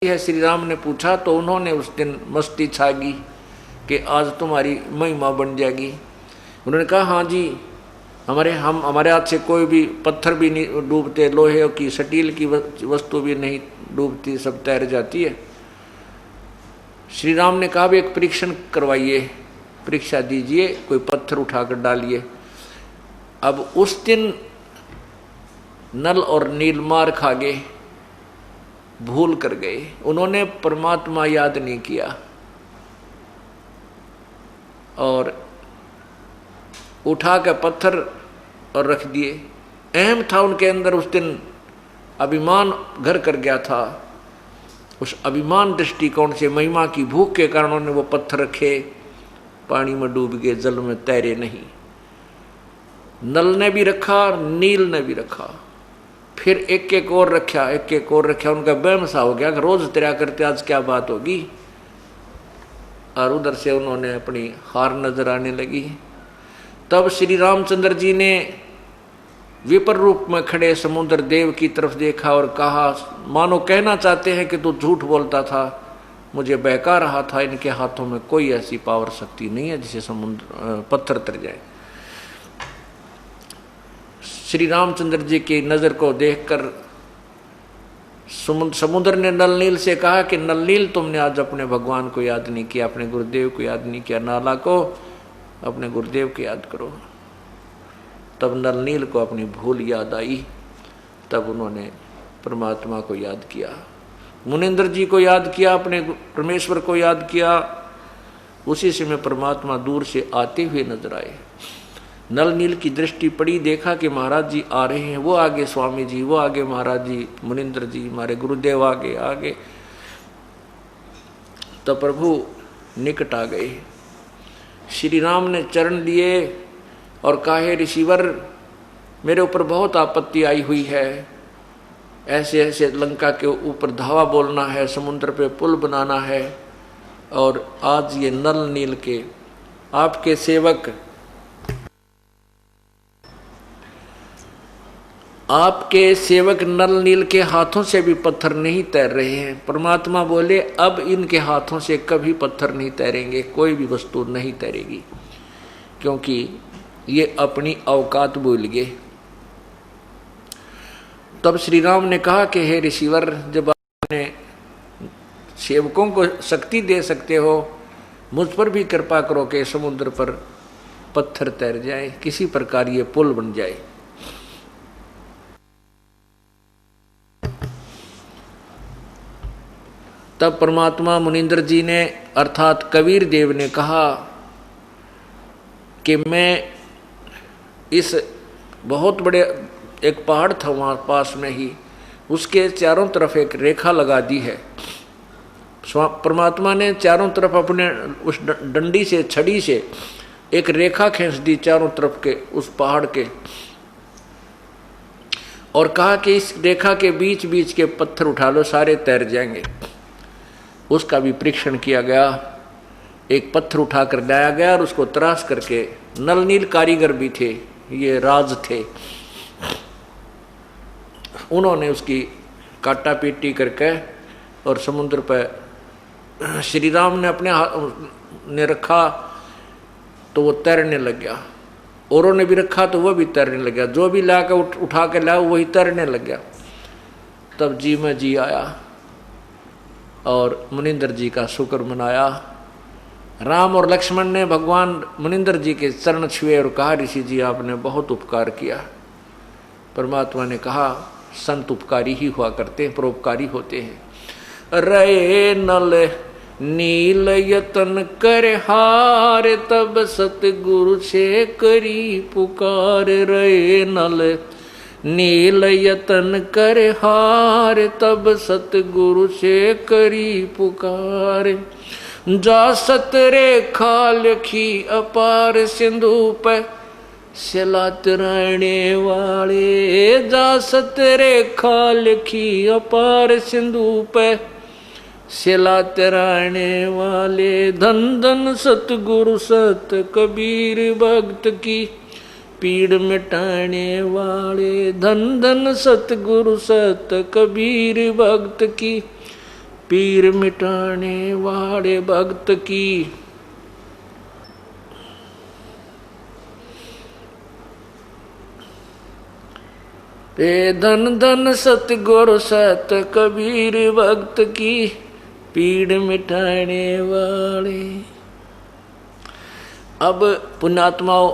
है। श्री राम ने पूछा तो उन्होंने उस दिन मस्ती छागी कि आज तुम्हारी महिमा बन जाएगी। उन्होंने कहा हाँ जी, हमारे हाथ से कोई भी पत्थर भी नहीं डूबते, लोहे की स्टील की वस्तु भी नहीं डूबती, सब तैर जाती है। श्री राम ने कहा भी एक परीक्षण करवाइए, परीक्षा दीजिए, कोई पत्थर उठाकर डालिए। अब उस दिन नल और नील मार खा गए, भूल कर गए, उन्होंने परमात्मा याद नहीं किया और उठा के पत्थर और रख दिए। अहम था उनके अंदर, उस दिन अभिमान घर कर गया था। उस अभिमान दृष्टिकोण से, महिमा की भूख के कारण उन्होंने वो पत्थर रखे, पानी में डूब गए, जल में तैरे नहीं। नल ने भी रखा, नील ने भी रखा, फिर एक एक और रखा, एक एक और रखा। उनका वहम सा हो गया कि रोज तेरा करते आज क्या बात होगी। और उधर से उन्होंने अपनी हार नजर आने लगी। तब श्री रामचंद्र जी ने विपर रूप में खड़े समुद्र देव की तरफ देखा और कहा, मानो कहना चाहते हैं कि तू झूठ बोलता था, मुझे बहका रहा था, इनके हाथों में कोई ऐसी पावर शक्ति नहीं है जिसे समुद्र पत्थर तर जाए। श्री रामचंद्र जी की नजर को देखकर समुद्र ने नल नील से कहा कि नल नील, तुमने आज अपने भगवान को याद नहीं किया, अपने गुरुदेव को याद नहीं किया, नाला को अपने गुरुदेव को याद करो। तब नल नील को अपनी भूल याद आई, तब उन्होंने परमात्मा को याद किया, मुनिंद्र जी को याद किया, अपने परमेश्वर को याद किया। उसी समय परमात्मा दूर से आते हुए नजर आए। नल नील की दृष्टि पड़ी, देखा कि महाराज जी आ रहे हैं, वो आगे स्वामी जी, वो आगे महाराज जी, मुनिंद्र जी, हमारे गुरुदेव आगे आगे। तो प्रभु निकट आ गए। श्री राम ने चरण लिए और कहे, ऋषिवर, मेरे ऊपर बहुत आपत्ति आई हुई है, ऐसे ऐसे लंका के ऊपर धावा बोलना है, समुद्र पे पुल बनाना है, और आज ये नल नील के आपके सेवक, आपके सेवक नल नील के हाथों से भी पत्थर नहीं तैर रहे हैं। परमात्मा बोले, अब इनके हाथों से कभी पत्थर नहीं तैरेंगे, कोई भी वस्तु नहीं तैरेगी, क्योंकि ये अपनी औकात भूल गए। तब श्री राम ने कहा कि हे ऋषिवर, जब आपने सेवकों को शक्ति दे सकते हो, मुझ पर भी कृपा करो कि समुद्र पर पत्थर तैर जाए, किसी प्रकार ये पुल बन जाए। तब परमात्मा मुनिंद्र जी ने अर्थात कबीर देव ने कहा कि मैं इस बहुत बड़े एक पहाड़ था वहाँ पास में ही, उसके चारों तरफ एक रेखा लगा दी है। परमात्मा ने चारों तरफ अपने उस डंडी से, छड़ी से एक रेखा खींच दी चारों तरफ के उस पहाड़ के, और कहा कि इस रेखा के बीच बीच के पत्थर उठा लो, सारे तैर जाएंगे। उसका भी परीक्षण किया गया। एक पत्थर उठाकर लाया गया और उसको तराश करके, नल नील कारीगर भी थे, ये राज थे, उन्होंने उसकी काटा पीटी करके और समुद्र पर श्री राम ने अपने हाथ ने रखा तो वो तैरने लग गया, औरों ने भी रखा तो वो भी तैरने लग गया, जो भी ला कर उठा के लाया वही तैरने लग गया। तब जी में जी आया और मुनिंद्र जी का शुक्र मनाया। राम और लक्ष्मण ने भगवान मुनिंद्र जी के चरण छुए और कहा, ऋषि जी आपने बहुत उपकार किया। परमात्मा ने कहा, संत उपकारी ही हुआ करते हैं, परोपकारी होते हैं। रे नल नील यतन कर हार, तब सतगुरु से करी पुकार। रे नल नील यतन कर हार, तब सतगुरु से करी पुकार। जा सत रेखा लिखी अपार, सिंधु पे सिला तराने वाले। जा सत रेखा लिखी अपार, सिंधु पे सिला तराने वाले। धन धन सतगुरु सत कबीर भक्त की पीड़ मिटाने वाले। धन धन सतगुरु सत कबीर भक्त की पीर मिटाने वाले भक्त की। ते धन धन सतगुरु सत कबीर भक्त की, पीड़ मिटाने वाले। अब पुण्यात्माओं,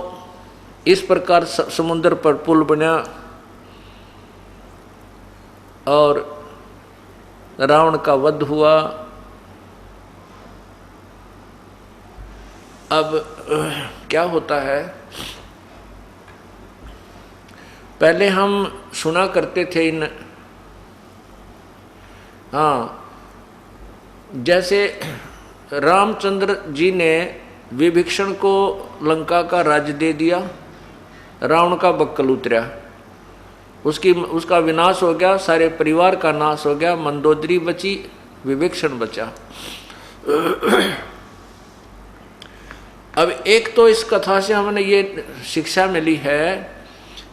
इस प्रकार समुद्र पर पुल बना और रावण का वध हुआ। अब क्या होता है, पहले हम सुना करते थे जैसे रामचंद्र जी ने विभीषण को लंका का राज्य दे दिया, रावण का बक्कल उतरा, उसका विनाश हो गया, सारे परिवार का नाश हो गया, मंदोदरी बची, विभीषण बचा। अब एक तो इस कथा से हमने ये शिक्षा मिली है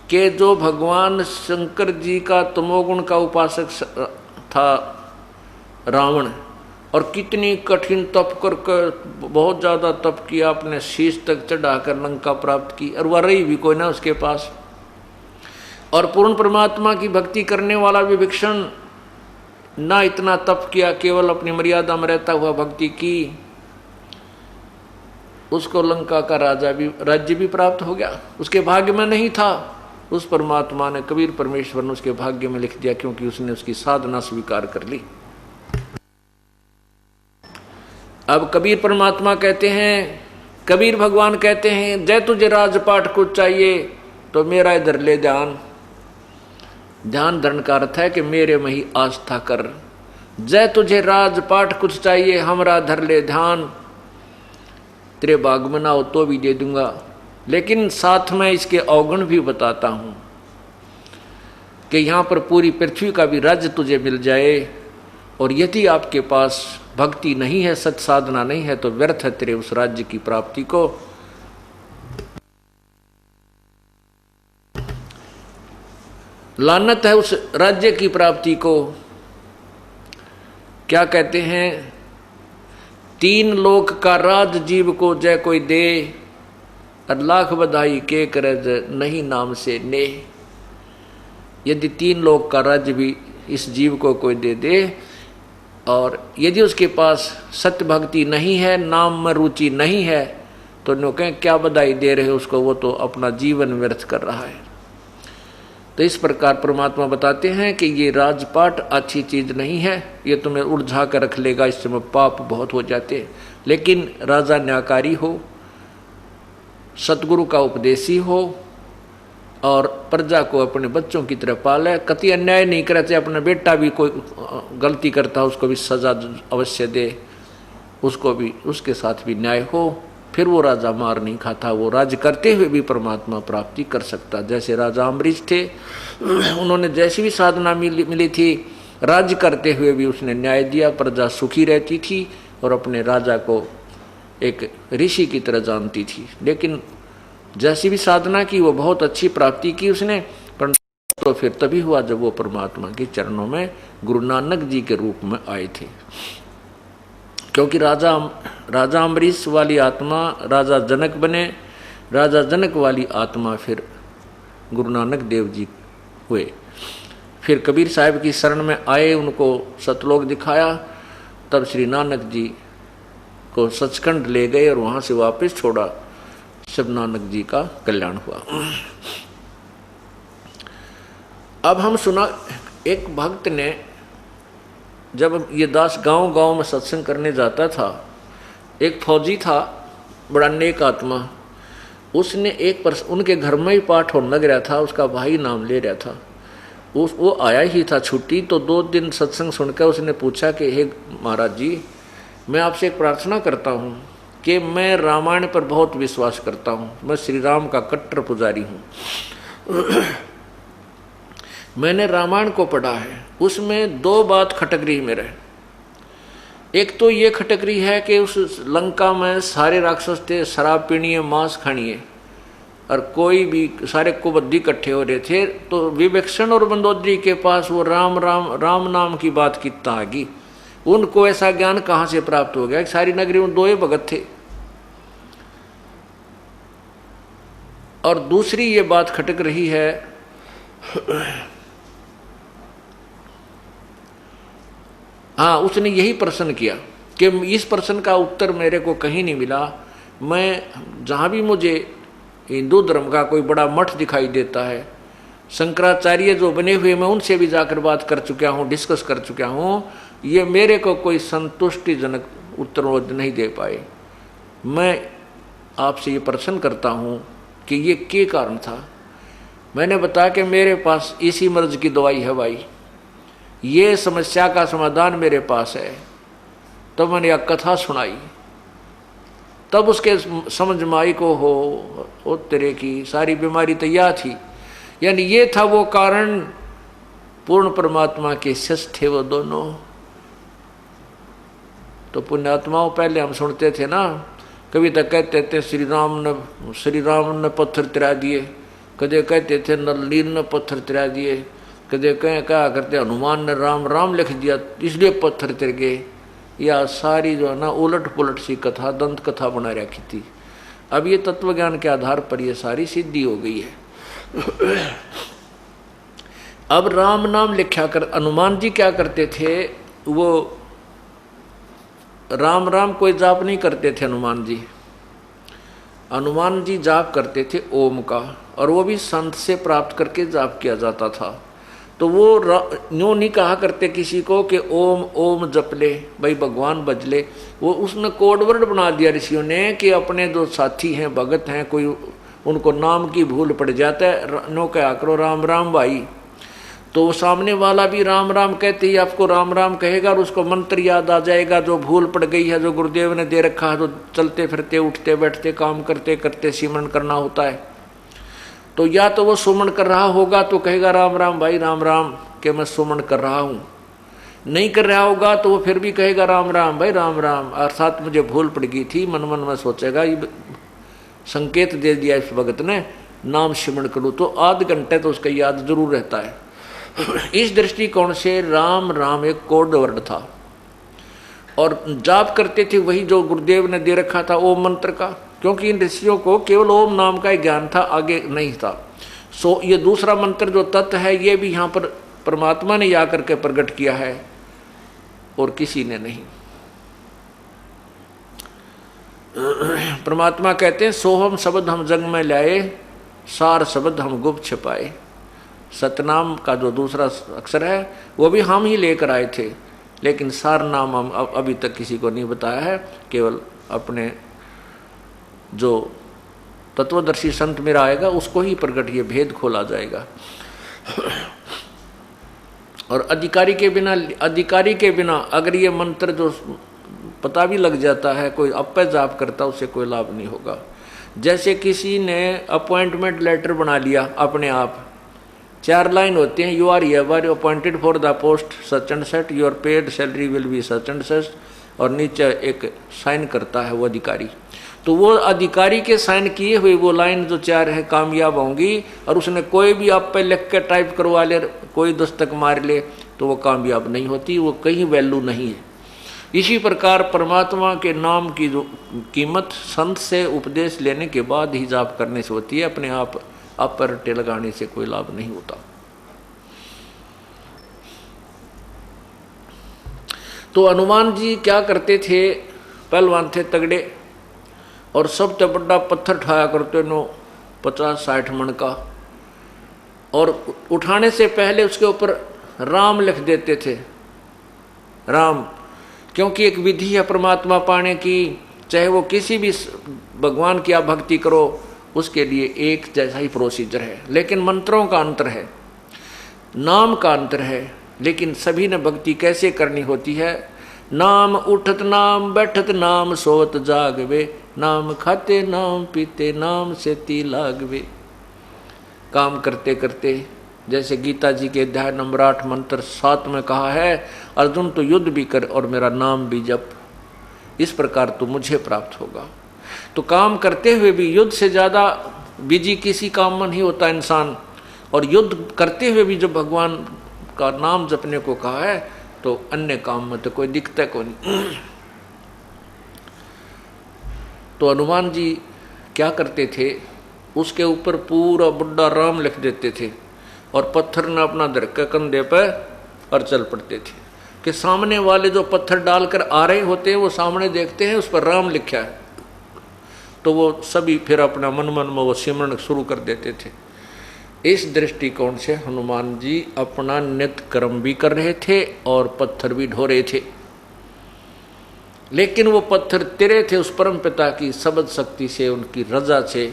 कि जो भगवान शंकर जी का तमोगुण का उपासक था रावण, और कितनी कठिन तप कर बहुत ज़्यादा तप किया, अपने शीश तक चढ़ाकर लंका प्राप्त की, और वह रही भी कोई ना उसके पास। और पूर्ण परमात्मा की भक्ति करने वाला विभीषण ना इतना तप किया, केवल अपनी मर्यादा में रहता हुआ भक्ति की, उसको लंका का राज्य भी प्राप्त हो गया। उसके भाग्य में नहीं था, उस परमात्मा ने, कबीर परमेश्वर ने उसके भाग्य में लिख दिया, क्योंकि उसने उसकी साधना स्वीकार कर ली। अब कबीर परमात्मा कहते हैं, कबीर भगवान कहते हैं, जय तुझे राजपाट कुछ चाहिए तो मेरा इधर ले ध्यान। ध्यान धरण का अर्थ है कि मेरे में ही आस्था कर। जय तुझे राजपाट कुछ चाहिए, हमरा धर ले ध्यान, तेरे बाग में ना हो तो भी दे दूंगा। लेकिन साथ में इसके अवगुण भी बताता हूं कि यहां पर पूरी पृथ्वी का भी राज्य तुझे मिल जाए, और यदि आपके पास भक्ति नहीं है, सत साधना नहीं है, तो व्यर्थ है तेरे उस राज्य की प्राप्ति को। लानत है उस राज्य की प्राप्ति को। क्या कहते हैं, तीन लोक का राज जीव को जय कोई दे, और लाख बधाई के करज नहीं नाम से ने। यदि तीन लोक का राज्य भी इस जीव को कोई दे दे, और यदि उसके पास सत्य भक्ति नहीं है, नाम में रुचि नहीं है, तो नो कहें क्या बधाई दे रहे उसको, वो तो अपना जीवन व्यर्थ कर रहा है। तो इस प्रकार परमात्मा बताते हैं कि ये राजपाट अच्छी चीज नहीं है, ये तुम्हें उलझा कर रख लेगा, इसमें पाप बहुत हो जाते। लेकिन राजा न्यायकारी हो, सतगुरु का उपदेशी हो, और प्रजा को अपने बच्चों की तरह पाले, कति अन्याय नहीं करते, अपना बेटा भी कोई गलती करता उसको भी सजा अवश्य दे, उसको भी उसके साथ भी न्याय हो, फिर वो राजा मार नहीं खाता, वो राज्य करते हुए भी परमात्मा प्राप्ति कर सकता। जैसे राजा अम्बरीश थे, उन्होंने जैसी भी साधना मिली थी, राज्य करते हुए भी उसने न्याय दिया, प्रजा सुखी रहती थी और अपने राजा को एक ऋषि की तरह जानती थी। लेकिन जैसी भी साधना की वो बहुत अच्छी प्राप्ति की उसने, पर तो फिर तभी हुआ जब वो परमात्मा के चरणों में गुरु नानक जी के रूप में आए थे। क्योंकि राजा अम्बरीश वाली आत्मा राजा जनक बने, राजा जनक वाली आत्मा फिर गुरु नानक देव जी हुए। फिर कबीर साहब की शरण में आए, उनको सतलोक दिखाया, तब श्री नानक जी को सचखंड ले गए और वहां से वापस छोड़ा, सब नानक जी का कल्याण हुआ। अब हम सुना, एक भक्त ने, जब ये दास गांव गांव में सत्संग करने जाता था, एक फौजी था, बड़ा नेक आत्मा, उसने उनके घर में ही पाठ होने लग रहा था, उसका भाई नाम ले रहा था, वो आया ही था छुट्टी, तो 2 दिन सत्संग सुनकर उसने पूछा कि हे महाराज जी, मैं आपसे एक प्रार्थना करता हूँ कि मैं रामायण पर बहुत विश्वास करता हूँ, मैं श्री राम का कट्टर पुजारी हूँ। मैंने रामायण को पढ़ा है, उसमें 2 बात खटक रही मेरे। एक तो ये खटक रही है कि उस लंका में सारे राक्षस थे, शराब पीनी है, मांस खानी है, और कोई भी सारे कुबद्दी इकट्ठे हो रहे थे। तो विभीषण और मंदोदरी के पास वो राम नाम की बात कितना आ गई, उनको ऐसा ज्ञान कहाँ से प्राप्त हो गया? सारी नगरी में 2 भगत थे। और दूसरी ये बात खटक रही है, हाँ, उसने यही प्रश्न किया कि इस प्रश्न का उत्तर मेरे को कहीं नहीं मिला। मैं जहाँ भी मुझे हिंदू धर्म का कोई बड़ा मठ दिखाई देता है, शंकराचार्य जो बने हुए, मैं उनसे भी जाकर बात कर चुका हूँ, डिस्कस कर चुका हूँ, ये मेरे को कोई संतुष्टिजनक उत्तर नहीं दे पाए। मैं आपसे ये प्रश्न करता हूँ कि ये क्या कारण था? मैंने बताया कि मेरे पास इसी मर्ज की दवाई है भाई, ये समस्या का समाधान मेरे पास है। तब मैंने यह कथा सुनाई, तब उसके समझ में आई को हो तेरे की सारी बीमारी तैयार थी। यानी ये था वो कारण, पूर्ण परमात्मा के शिष्य थे वो दोनों। तो पुण्यात्माओं, पहले हम सुनते थे ना, कभी तक कहते थे श्री राम ने पत्थर तिरा दिए, कदे कहते थे नलिन ने पत्थर तिरा दिए, कदे क्या करते हनुमान ने राम राम लिख दिया इसलिए पत्थर तिर गए। या सारी जो है ना उलट पुलट सी कथा, दंत कथा बना रखी थी। अब ये तत्व ज्ञान के आधार पर ये सारी सिद्धि हो गई है। अब राम नाम लिखा कर हनुमान जी क्या करते थे, वो राम राम कोई जाप नहीं करते थे। हनुमान जी जाप करते थे ओम का, और वो भी संत से प्राप्त करके जाप किया जाता था। तो वो यूँ नहीं कहा करते किसी को कि ओम ओम जप ले भाई भगवान बज ले। वो उसने कोड वर्ड बना दिया ऋषियों ने कि अपने जो साथी हैं, भगत हैं, कोई उनको नाम की भूल पड़ जाता है, नो कहा करो राम राम भाई। तो सामने वाला भी राम राम कहते ही आपको राम राम कहेगा, और उसको मंत्र याद आ जाएगा जो भूल पड़ गई है, जो गुरुदेव ने दे रखा है, जो चलते फिरते उठते बैठते काम करते करते सिमरन करना होता है। तो या तो वो सुमन कर रहा होगा तो कहेगा राम राम भाई राम राम कि मैं सुमन कर रहा हूँ, नहीं कर रहा होगा तो वो फिर भी कहेगा राम राम भाई राम राम, अर्थात मुझे भूल पड़ गई थी। मन मन में सोचेगा ये संकेत दे दिया इस भगत ने, नाम सिमरन करूँ, तो आध घंटे तो उसका याद जरूर रहता है। इस दृष्टिकोण से राम राम एक कोड वर्ड था, और जाप करते थे वही जो गुरुदेव ने दे रखा था ओम मंत्र का, क्योंकि इन ऋषियों को केवल ओम नाम का ही ज्ञान था, आगे नहीं था। सो ये दूसरा मंत्र जो तत्व है, ये भी यहाँ पर परमात्मा ने या करके प्रकट किया है और किसी ने नहीं। परमात्मा कहते हैं सोहम शब्द हम जग में लाए, सार शब्द हम गुप्त छिपाए। सतनाम का जो दूसरा अक्षर है वो भी हम ही लेकर आए थे, लेकिन सार नाम हम अभी तक किसी को नहीं बताया है। केवल अपने जो तत्वदर्शी संत मेरा आएगा उसको ही प्रकट ये भेद खोला जाएगा। और अधिकारी के बिना अगर ये मंत्र जो पता भी लग जाता है, कोई अपे जाप करता उससे कोई लाभ नहीं होगा। जैसे किसी ने अपॉइंटमेंट लेटर बना लिया अपने आप, 4 लाइन होती हैं, you are hereby appointed for the post such and such, your paid salary will be such and such, और नीचे एक साइन करता है वो अधिकारी। तो वो अधिकारी के साइन किए हुए वो लाइन जो 4 है कामयाब होंगी, और उसने कोई भी आप पे लिख के टाइप करवा ले, कोई दस्तक मार ले, तो वो कामयाब नहीं होती, वो कहीं वैल्यू नहीं है। इसी प्रकार परमात्मा के नाम की जो कीमत संत से उपदेश लेने के बाद ही जाप करने से होती है, अपने आप पर रट्टे लगाने से कोई लाभ नहीं होता। तो हनुमान जी क्या करते थे, पहलवान थे तगड़े, और सबसे बड़ा पत्थर उठाया करते नो 50-60 मन का, और उठाने से पहले उसके ऊपर राम लिख देते थे, राम, क्योंकि एक विधि है परमात्मा पाने की। चाहे वो किसी भी भगवान की आप भक्ति करो, उसके लिए एक जैसा ही प्रोसीजर है, लेकिन मंत्रों का अंतर है, नाम का अंतर है, लेकिन सभी ने भक्ति कैसे करनी होती है। नाम उठत नाम बैठत नाम सोत जागवे, नाम खाते नाम पीते नाम से ती लागवे। काम करते करते, जैसे गीता जी के अध्याय नंबर 8 मंत्र 7 में कहा है, अर्जुन तो युद्ध भी कर और मेरा नाम भी जप, इस प्रकार तो मुझे प्राप्त होगा। तो काम करते हुए भी युद्ध से ज़्यादा बिजी किसी काम में नहीं होता इंसान, और युद्ध करते हुए भी जब भगवान का नाम जपने को कहा है तो अन्य काम में तो कोई दिखता को नहीं। तो हनुमान जी क्या करते थे, उसके ऊपर पूरा बुड्ढा राम लिख देते थे और पत्थर ने अपना धर के कंधे पर और चल पड़ते थे कि सामने वाले जो पत्थर डालकर आ रहे होते हैं वो सामने देखते हैं उस पर राम लिखा है, तो वो सभी फिर अपना मन मन में वो सिमरन शुरू कर देते थे। इस दृष्टिकोण से हनुमान जी अपना नित्य कर्म भी कर रहे थे और पत्थर भी ढो रहे थे, लेकिन वो पत्थर तिरे थे उस परम पिता की शब्द शक्ति से, उनकी रजा से।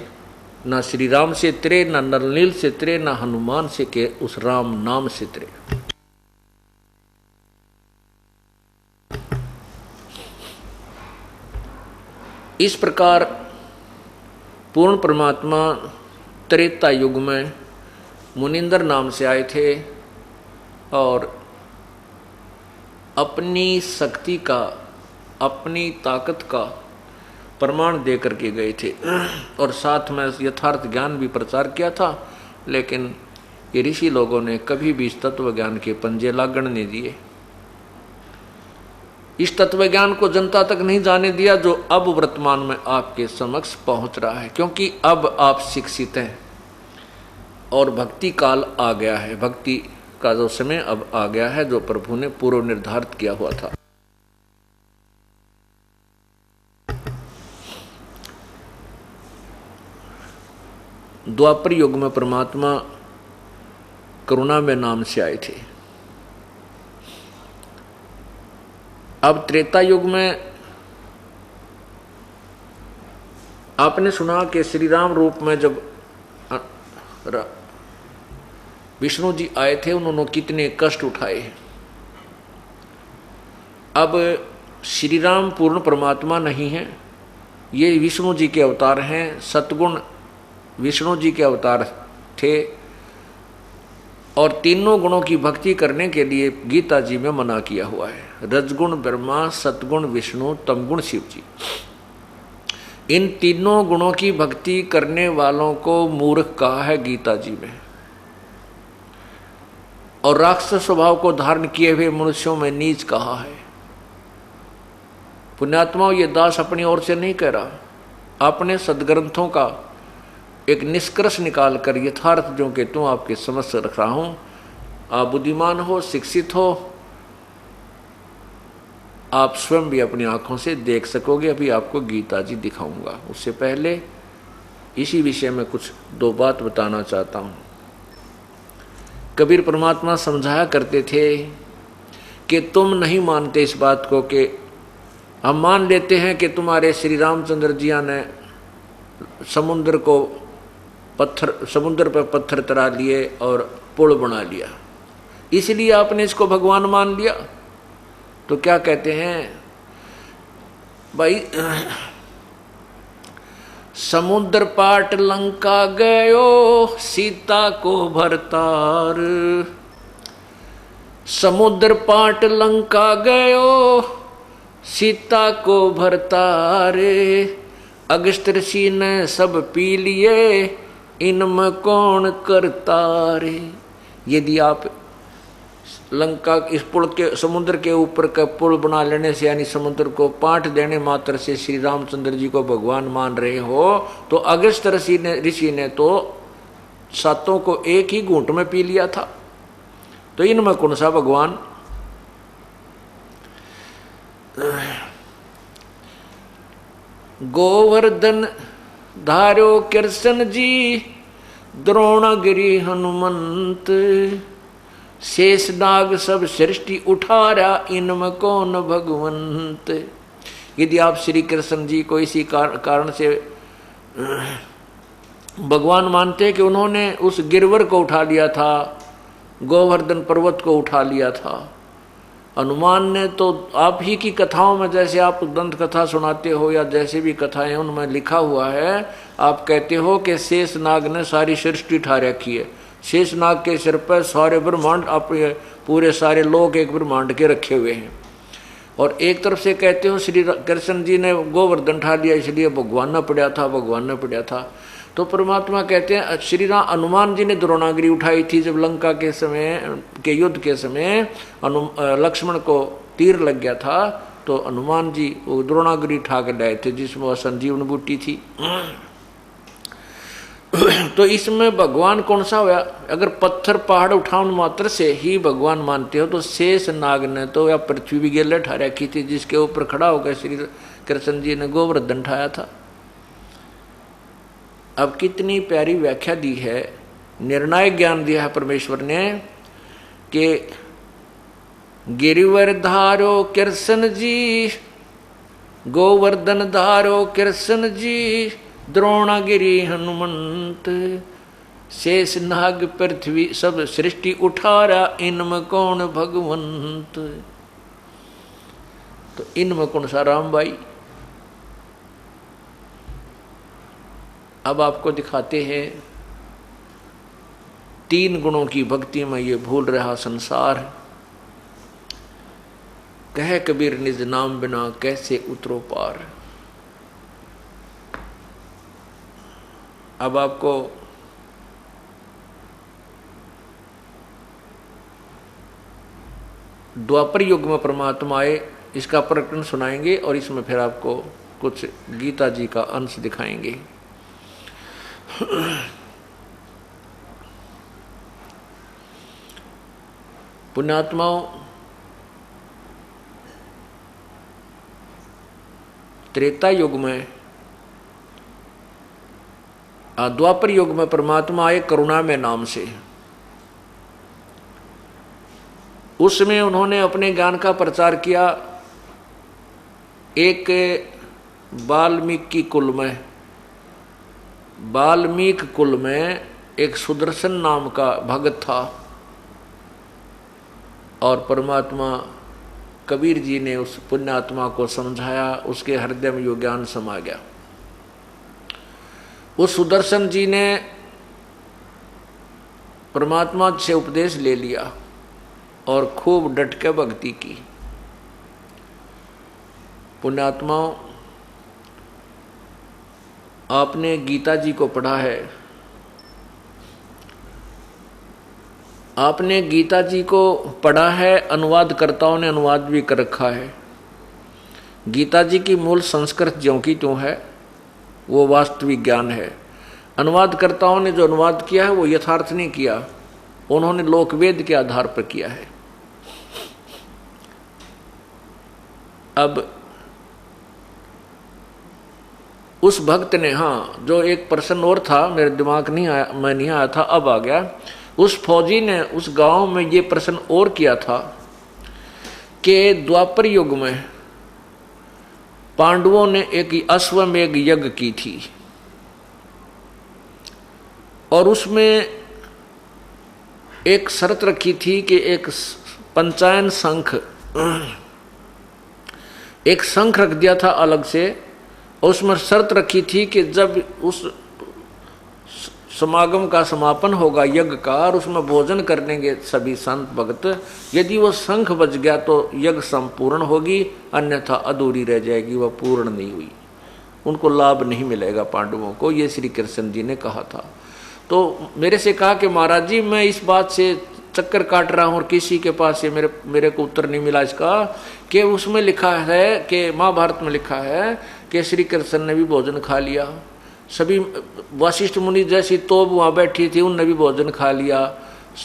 ना श्री राम से तिरे, ना नलनील से तिरे, ना हनुमान से के उस राम नाम से तिरे। इस प्रकार पूर्ण परमात्मा त्रेता युग में मुनिंदर नाम से आए थे और अपनी शक्ति का, अपनी ताकत का प्रमाण दे करके गए थे और साथ में यथार्थ ज्ञान भी प्रचार किया था। लेकिन ये ऋषि लोगों ने कभी भी इस तत्व ज्ञान के पंजे लागण नहीं दिए, इस तत्व ज्ञान को जनता तक नहीं जाने दिया जो अब वर्तमान में आपके समक्ष पहुंच रहा है, क्योंकि अब आप शिक्षित हैं और भक्ति काल आ गया है, भक्ति का जो समय अब आ गया है जो प्रभु ने पूर्व निर्धारित किया हुआ था। द्वापर युग में परमात्मा करुणा में नाम से आए थे। अब त्रेता युग में आपने सुना कि श्री राम रूप में जब विष्णु जी आए थे उन्होंने कितने कष्ट उठाए। अब श्री राम पूर्ण परमात्मा नहीं है, ये विष्णु जी के अवतार हैं, सतगुण विष्णु जी के अवतार थे और तीनों गुणों की भक्ति करने के लिए गीता जी में मना किया हुआ है। रजगुण ब्रह्मा, सतगुण विष्णु, तमगुण शिव जी। इन तीनों गुणों की भक्ति करने वालों को मूर्ख कहा है गीता जी में, और राक्षस स्वभाव को धारण किए हुए मनुष्यों में नीच कहा है। पुण्यात्माओं, ये दास अपनी ओर से नहीं कह रहा, अपने सदग्रंथों का एक निष्कर्ष निकाल कर यथार्थ जो कि तुम आपके समझ रख रहा हूं। आप बुद्धिमान हो, शिक्षित हो, आप स्वयं भी अपनी आंखों से देख सकोगे। अभी आपको गीता जी दिखाऊंगा, उससे पहले इसी विषय में कुछ दो बात बताना चाहता हूं। कबीर परमात्मा समझाया करते थे कि तुम नहीं मानते इस बात को कि हम मान लेते हैं कि तुम्हारे श्री रामचंद्र जिया ने समुद्र पर पत्थर तरा लिए और पुल बना लिया, इसलिए आपने इसको भगवान मान लिया। तो क्या कहते हैं भाई, समुद्र पाट लंका गयो सीता को भरतार, समुद्र पाट लंका गयो सीता को भरतार, अगस्त ऋषि ने सब पी लिए इनमें कौन करता रे। यदि आप लंका इस पुल के समुद्र के ऊपर का पुल बना लेने से यानी समुद्र को पाट देने मात्र से श्री रामचंद्र जी को भगवान मान रहे हो, तो अगस्त ऋषि ने तो सातों को एक ही घूंट में पी लिया था, तो इनमें कौन सा भगवान। गोवर्धन धारो कृष्ण जी द्रोणगिरी हनुमंत, शेषनाग सब सृष्टि उठारा इनमें कौन भगवंत। यदि आप श्री कृष्ण जी को इसी कारण से भगवान मानते कि उन्होंने उस गिरवर को उठा लिया था, गोवर्धन पर्वत को उठा लिया था, हनुमान ने तो आप ही की कथाओं में, जैसे आप दंत कथा सुनाते हो या जैसे भी कथाएं उनमें लिखा हुआ है, आप कहते हो कि शेषनाग ने सारी सृष्टि उठा रखी है, शेषनाग के सिर पर सारे ब्रह्मांड, आप पूरे सारे लोक एक ब्रह्मांड के रखे हुए हैं। और एक तरफ से कहते हो श्री कृष्ण जी ने गोवर्धन उठा लिया इसलिए भगवान न पड़ा था, भगवान न पड़ा था। तो परमात्मा कहते हैं श्री राम हनुमान जी ने द्रोणागिरी उठाई थी जब लंका के समय के युद्ध के समय लक्ष्मण को तीर लग गया था, तो हनुमान जी वो द्रोणागिरी उठा कर लाए थे जिसमें वह संजीवन बूटी थी। तो इसमें भगवान कौन सा हुआ? अगर पत्थर पहाड़ उठाने मात्र से ही भगवान मानते हो तो शेष नाग ने तो या पृथ्वी भी गेले ठा रखी थी, जिसके ऊपर खड़ा होकर श्री कृष्ण जी ने गोवर्धन उठाया था। अब कितनी प्यारी व्याख्या दी है, निर्णायक ज्ञान दिया है परमेश्वर ने कि गिरिवर धारो कृष्ण जी, गोवर्धन धारो कृष्ण जी, द्रोणागिरी हनुमंत, शेष नाग पृथ्वी सब सृष्टि उठारा, इनमें कौन भगवंत। तो इनमें कौन सा राम भाई? अब आपको दिखाते हैं 3 गुणों की भक्ति में ये भूल रहा संसार। कह कबीर निज नाम बिना कैसे उतरो पार। अब आपको द्वापर युग में परमात्मा आए इसका प्रकरण सुनाएंगे और इसमें फिर आपको कुछ गीता जी का अंश दिखाएंगे। पुण्यात्माओं, त्रेता युग में द्वापर युग में परमात्मा आए करुणा में नाम से। उसमें उन्होंने अपने ज्ञान का प्रचार किया। एक वाल्मीकि कुल में एक सुदर्शन नाम का भगत था और परमात्मा कबीर जी ने उस पुण्यात्मा को समझाया, उसके हृदय में यो ज्ञान समा गया। उस सुदर्शन जी ने परमात्मा से उपदेश ले लिया और खूब डट के भक्ति की। पुण्यात्माओं, आपने गीता जी को पढ़ा है, आपने गीता जी को पढ़ा है, अनुवादकर्ताओं ने अनुवाद भी कर रखा है। गीता जी की मूल संस्कृत ज्यों की त्यों है, वो वास्तविक ज्ञान है। अनुवादकर्ताओं ने जो अनुवाद किया है वो यथार्थ नहीं किया, उन्होंने लोकवेद के आधार पर किया है। अब उस भक्त ने, हाँ, जो एक प्रश्न और था मेरे दिमाग नहीं आया, मैं नहीं आया था, अब आ गया। उस फौजी ने उस गांव में ये प्रश्न और किया था कि द्वापर युग में पांडवों ने एक अश्वमेध यज्ञ की थी और उसमें एक शर्त रखी थी कि एक पंचायन शंख, एक शंख रख दिया था अलग से, और उसमें शर्त रखी थी कि जब उस समागम का समापन होगा यज्ञ का और उसमें भोजन करेंगे सभी संत भक्त, यदि वो शंख बज गया तो यज्ञ संपूर्ण होगी, अन्यथा अधूरी रह जाएगी, वह पूर्ण नहीं हुई, उनको लाभ नहीं मिलेगा पांडवों को। ये श्री कृष्ण जी ने कहा था। तो मेरे से कहा कि महाराज जी मैं इस बात से चक्कर काट रहा हूँ और किसी के पास से मेरे को उत्तर नहीं मिला इसका, कि उसमें लिखा है कि महाभारत में लिखा है कि श्री कृष्ण ने भी भोजन खा लिया, सभी वशिष्ठ मुनि जैसी तोब वहाँ बैठी थी उनने भी भोजन खा लिया,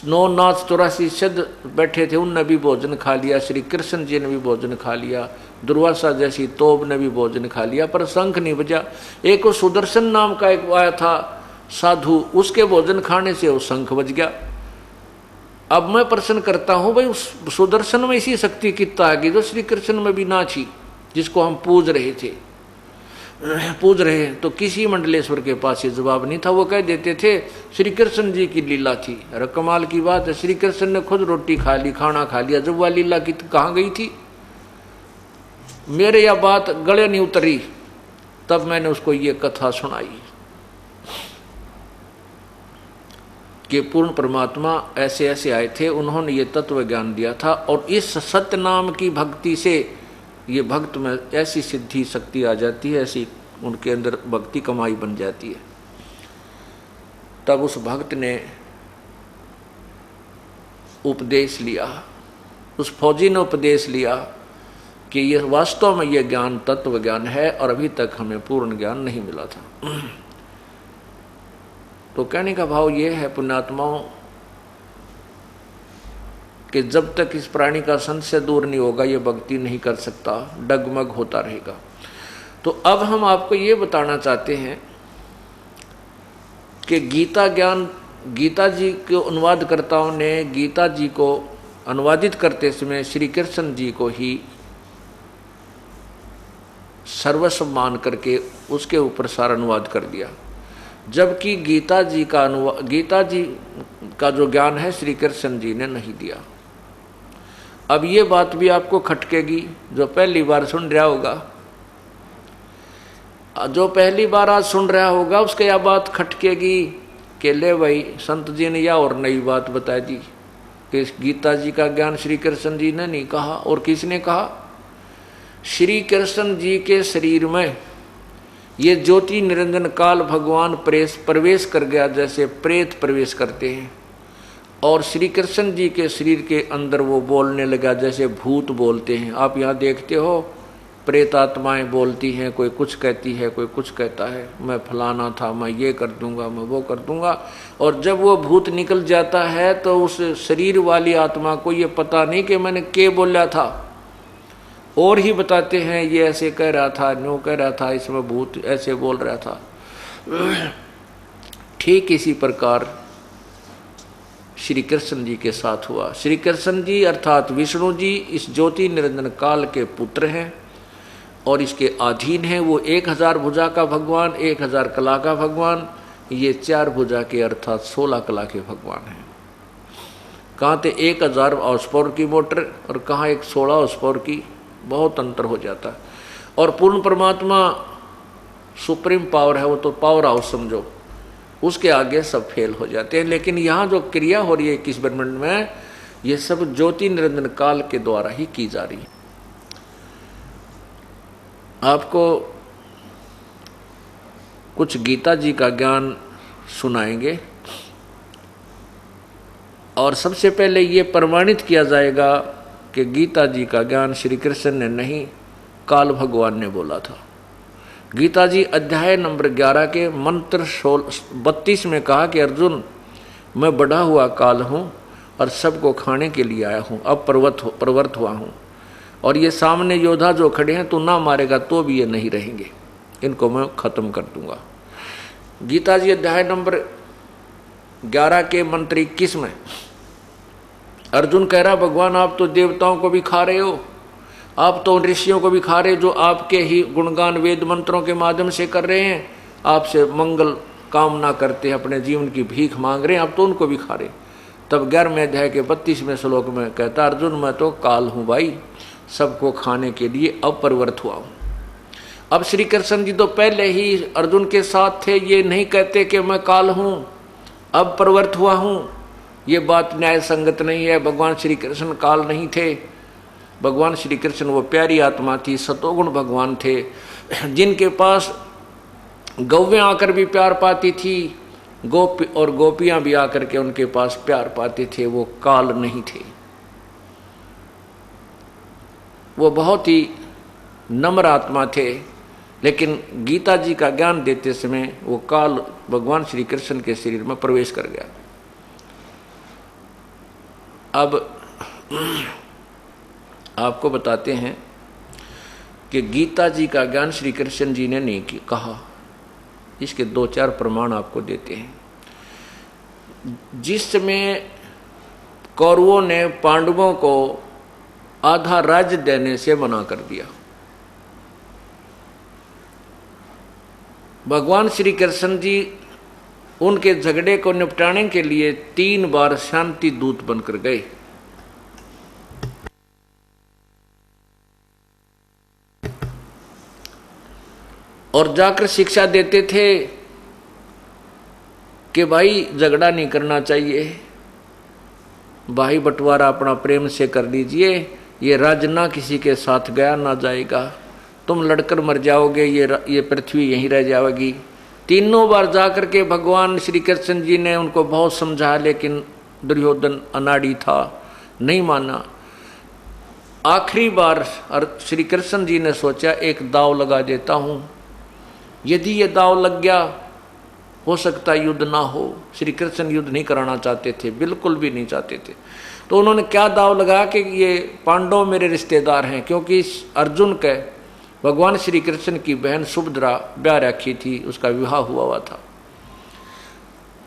9 नाथ 84 सिद्ध बैठे थे उनने भी भोजन खा लिया, श्री कृष्ण जी ने भी भोजन खा लिया, दुर्वासा जैसी तोब ने भी भोजन खा लिया, पर शंख नहीं बजा। एक वो सुदर्शन नाम का एक आया था साधु, उसके भोजन खाने से वो शंख बज गया। अब मैं प्रश्न करता हूँ भाई उस सुदर्शन में इसी शक्ति कितना आ गई जो श्री कृष्ण में भी ना थी, जिसको हम पूज रहे तो किसी मंडलेश्वर के पास ये जवाब नहीं था। वो कह देते थे श्री कृष्ण जी की लीला थी। अरे कमाल की बात है, श्री कृष्ण ने खुद रोटी खा ली, खाना खा लिया, जब वह लीला की कहाँ गई थी। मेरे यह बात गले नहीं उतरी, तब मैंने उसको ये कथा सुनाई कि पूर्ण परमात्मा ऐसे ऐसे आए थे, उन्होंने ये तत्व ज्ञान दिया था और इस सत्य नाम की भक्ति से ये भक्त में ऐसी सिद्धि शक्ति आ जाती है, ऐसी उनके अंदर भक्ति कमाई बन जाती है। तब उस भक्त ने उपदेश लिया, उस फौजी ने उपदेश लिया कि ये वास्तव में ये ज्ञान तत्व ज्ञान है और अभी तक हमें पूर्ण ज्ञान नहीं मिला था। तो कहने का भाव ये है पुण्यात्माओं कि जब तक इस प्राणी का संशय दूर नहीं होगा ये भक्ति नहीं कर सकता, डगमग होता रहेगा। तो अब हम आपको ये बताना चाहते हैं कि गीता ज्ञान, गीता जी के अनुवादकर्ताओं ने गीता जी को अनुवादित करते समय श्री कृष्ण जी को ही सर्वस्व मान करके उसके ऊपर सारा अनुवाद कर दिया, जबकि गीता जी का जो ज्ञान है श्री कृष्ण जी ने नहीं दिया। अब ये बात भी आपको खटकेगी जो पहली बार सुन रहा होगा, जो पहली बार आज सुन रहा होगा उसके यह बात खटकेगी कि ले भाई संत जी ने या और नई बात बता दी कि गीता जी का ज्ञान श्री कृष्ण जी ने नहीं कहा। और किसने कहा? श्री कृष्ण जी के शरीर में ये ज्योति निरंजन काल भगवान प्रवेश कर गया, जैसे प्रेत प्रवेश करते हैं, और श्री कृष्ण जी के शरीर के अंदर वो बोलने लगा जैसे भूत बोलते हैं। आप यहाँ देखते हो प्रेत आत्माएं बोलती हैं, कोई कुछ कहती है, कोई कुछ कहता है, मैं फलाना था, मैं ये कर दूंगा, मैं वो कर दूंगा। और जब वो भूत निकल जाता है तो उस शरीर वाली आत्मा को ये पता नहीं कि मैंने क्या बोला था, और ही बताते हैं ये ऐसे कह रहा था, न्यू कह रहा था, इसमें भूत ऐसे बोल रहा था। ठीक इसी प्रकार श्री कृष्ण जी के साथ हुआ। श्री कृष्ण जी अर्थात विष्णु जी इस ज्योति निरंजन काल के पुत्र हैं और इसके अधीन हैं। वो 1000 भुजा का भगवान, 1000 कला का भगवान, ये 4 भुजा के अर्थात 16 कला के भगवान हैं। कहाँ थे 1000 हॉर्स पावर की मोटर और कहाँ एक 16 हॉर्स पावर की, बहुत अंतर हो जाता है। और पूर्ण परमात्मा सुप्रीम पावर है, वो तो पावर हाउस समझो, उसके आगे सब फेल हो जाते हैं। लेकिन यहाँ जो क्रिया हो रही है 21 ब्रह्मांड में, ये सब ज्योति निरंजन काल के द्वारा ही की जा रही है। आपको कुछ गीता जी का ज्ञान सुनाएंगे और सबसे पहले ये प्रमाणित किया जाएगा कि गीता जी का ज्ञान श्री कृष्ण ने नहीं, काल भगवान ने बोला था। गीता जी अध्याय नंबर 11 के मंत्र 32 में कहा कि अर्जुन, मैं बढ़ा हुआ काल हूँ और सबको खाने के लिए आया हूँ, अब प्रवृत्त हुआ हूँ, और ये सामने योद्धा जो खड़े हैं, तू ना मारेगा तो भी ये नहीं रहेंगे, इनको मैं खत्म कर दूंगा। गीता जी अध्याय नंबर 11 के मंत्र 21 में अर्जुन कह रहा, भगवान आप तो देवताओं को भी खा रहे हो, आप तो ऋषियों को भी खा रहे जो आपके ही गुणगान वेद मंत्रों के माध्यम से कर रहे हैं, आपसे मंगल कामना करते हैं, अपने जीवन की भीख मांग रहे हैं, आप तो उनको भी खा रहे। तब 11वें अध्याय के 32वें श्लोक में कहता, अर्जुन मैं तो काल हूँ भाई, सबको खाने के लिए अब प्रवृत्त हुआ हूँ। अब श्री कृष्ण जी तो पहले ही अर्जुन के साथ थे, ये नहीं कहते कि मैं काल हूँ अब प्रवृत्त हुआ हूँ, ये बात न्याय संगत नहीं है। भगवान श्री कृष्ण काल नहीं थे, भगवान श्री कृष्ण वो प्यारी आत्मा थी, सतोगुण भगवान थे, जिनके पास गौवें आकर भी प्यार पाती थी, और गोपियां भी आकर के उनके पास प्यार पाते थे। वो काल नहीं थे, वो बहुत ही नम्र आत्मा थे। लेकिन गीता जी का ज्ञान देते समय वो काल भगवान श्री कृष्ण के शरीर में प्रवेश कर गया। अब आपको बताते हैं कि गीता जी का ज्ञान श्री कृष्ण जी ने नहीं कहा, इसके 2-4 प्रमाण आपको देते हैं। जिस समय कौरवों ने पांडवों को आधा राज्य देने से मना कर दिया, भगवान श्री कृष्ण जी उनके झगड़े को निपटाने के लिए 3 बार शांति दूत बनकर गए। और जाकर शिक्षा देते थे कि भाई झगड़ा नहीं करना चाहिए, भाई बंटवारा अपना प्रेम से कर लीजिए, ये राज्य ना किसी के साथ गया ना जाएगा, तुम लड़कर मर जाओगे, ये पृथ्वी यहीं रह जाएगी, तीनों बार जाकर के भगवान श्री कृष्ण जी ने उनको बहुत समझाया, लेकिन दुर्योधन अनाड़ी था, नहीं माना। आखिरी बार श्री कृष्ण जी ने सोचा एक दांव लगा देता हूं, यदि ये दांव लग गया हो सकता युद्ध ना हो। श्री कृष्ण युद्ध नहीं कराना चाहते थे, बिल्कुल भी नहीं चाहते थे। तो उन्होंने क्या दांव लगा कि ये पांडव मेरे रिश्तेदार हैं, क्योंकि अर्जुन के भगवान श्री कृष्ण की बहन सुभद्रा ब्याह रखी थी, उसका विवाह हुआ था।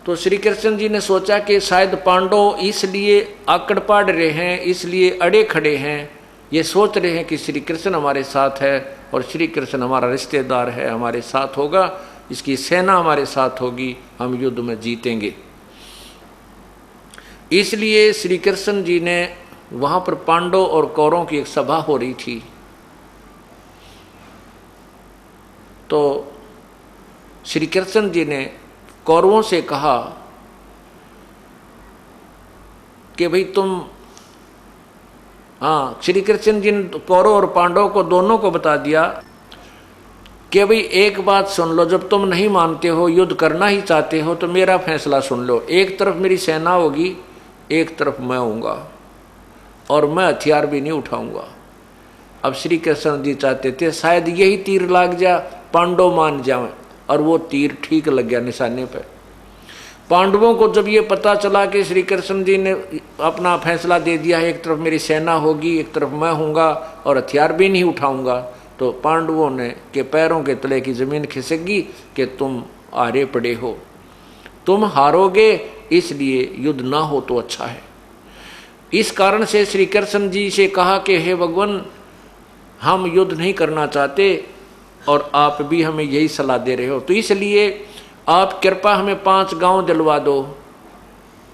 तो श्री कृष्ण जी ने सोचा कि शायद पांडव इसलिए आकड़ पाड़ रहे हैं, इसलिए अड़े खड़े हैं, ये सोच रहे हैं कि श्री कृष्ण हमारे साथ है और श्री कृष्ण हमारा रिश्तेदार है, हमारे साथ होगा, इसकी सेना हमारे साथ होगी, हम युद्ध में जीतेंगे। इसलिए श्री कृष्ण जी ने वहां पर पांडव और कौरवों की एक सभा हो रही थी, तो श्री कृष्ण जी ने कौरवों से कहा कि भाई तुम, हाँ, श्री कृष्ण जी ने कौरव और पांडवों को दोनों को बता दिया कि भाई एक बात सुन लो, जब तुम नहीं मानते हो, युद्ध करना ही चाहते हो, तो मेरा फैसला सुन लो। एक तरफ मेरी सेना होगी, एक तरफ मैं होऊंगा, और मैं हथियार भी नहीं उठाऊंगा। अब श्री कृष्ण जी चाहते थे शायद यही तीर लाग जा, पांडव मान जाए, और वो तीर ठीक लग गया निशाने पे। पांडवों को जब ये पता चला कि श्री कृष्ण जी ने अपना फैसला दे दिया है, एक तरफ मेरी सेना होगी, एक तरफ मैं होऊंगा, और हथियार भी नहीं उठाऊंगा, तो पांडवों ने के पैरों के तले की जमीन खिसक गई कि तुम हारे पड़े हो, तुम हारोगे, इसलिए युद्ध ना हो तो अच्छा है। इस कारण से श्री कृष्ण जी से कहा कि हे भगवान, हम युद्ध नहीं करना चाहते और आप भी हमें यही सलाह दे रहे हो, तो इसलिए आप कृपा हमें 5 गांव दिलवा दो,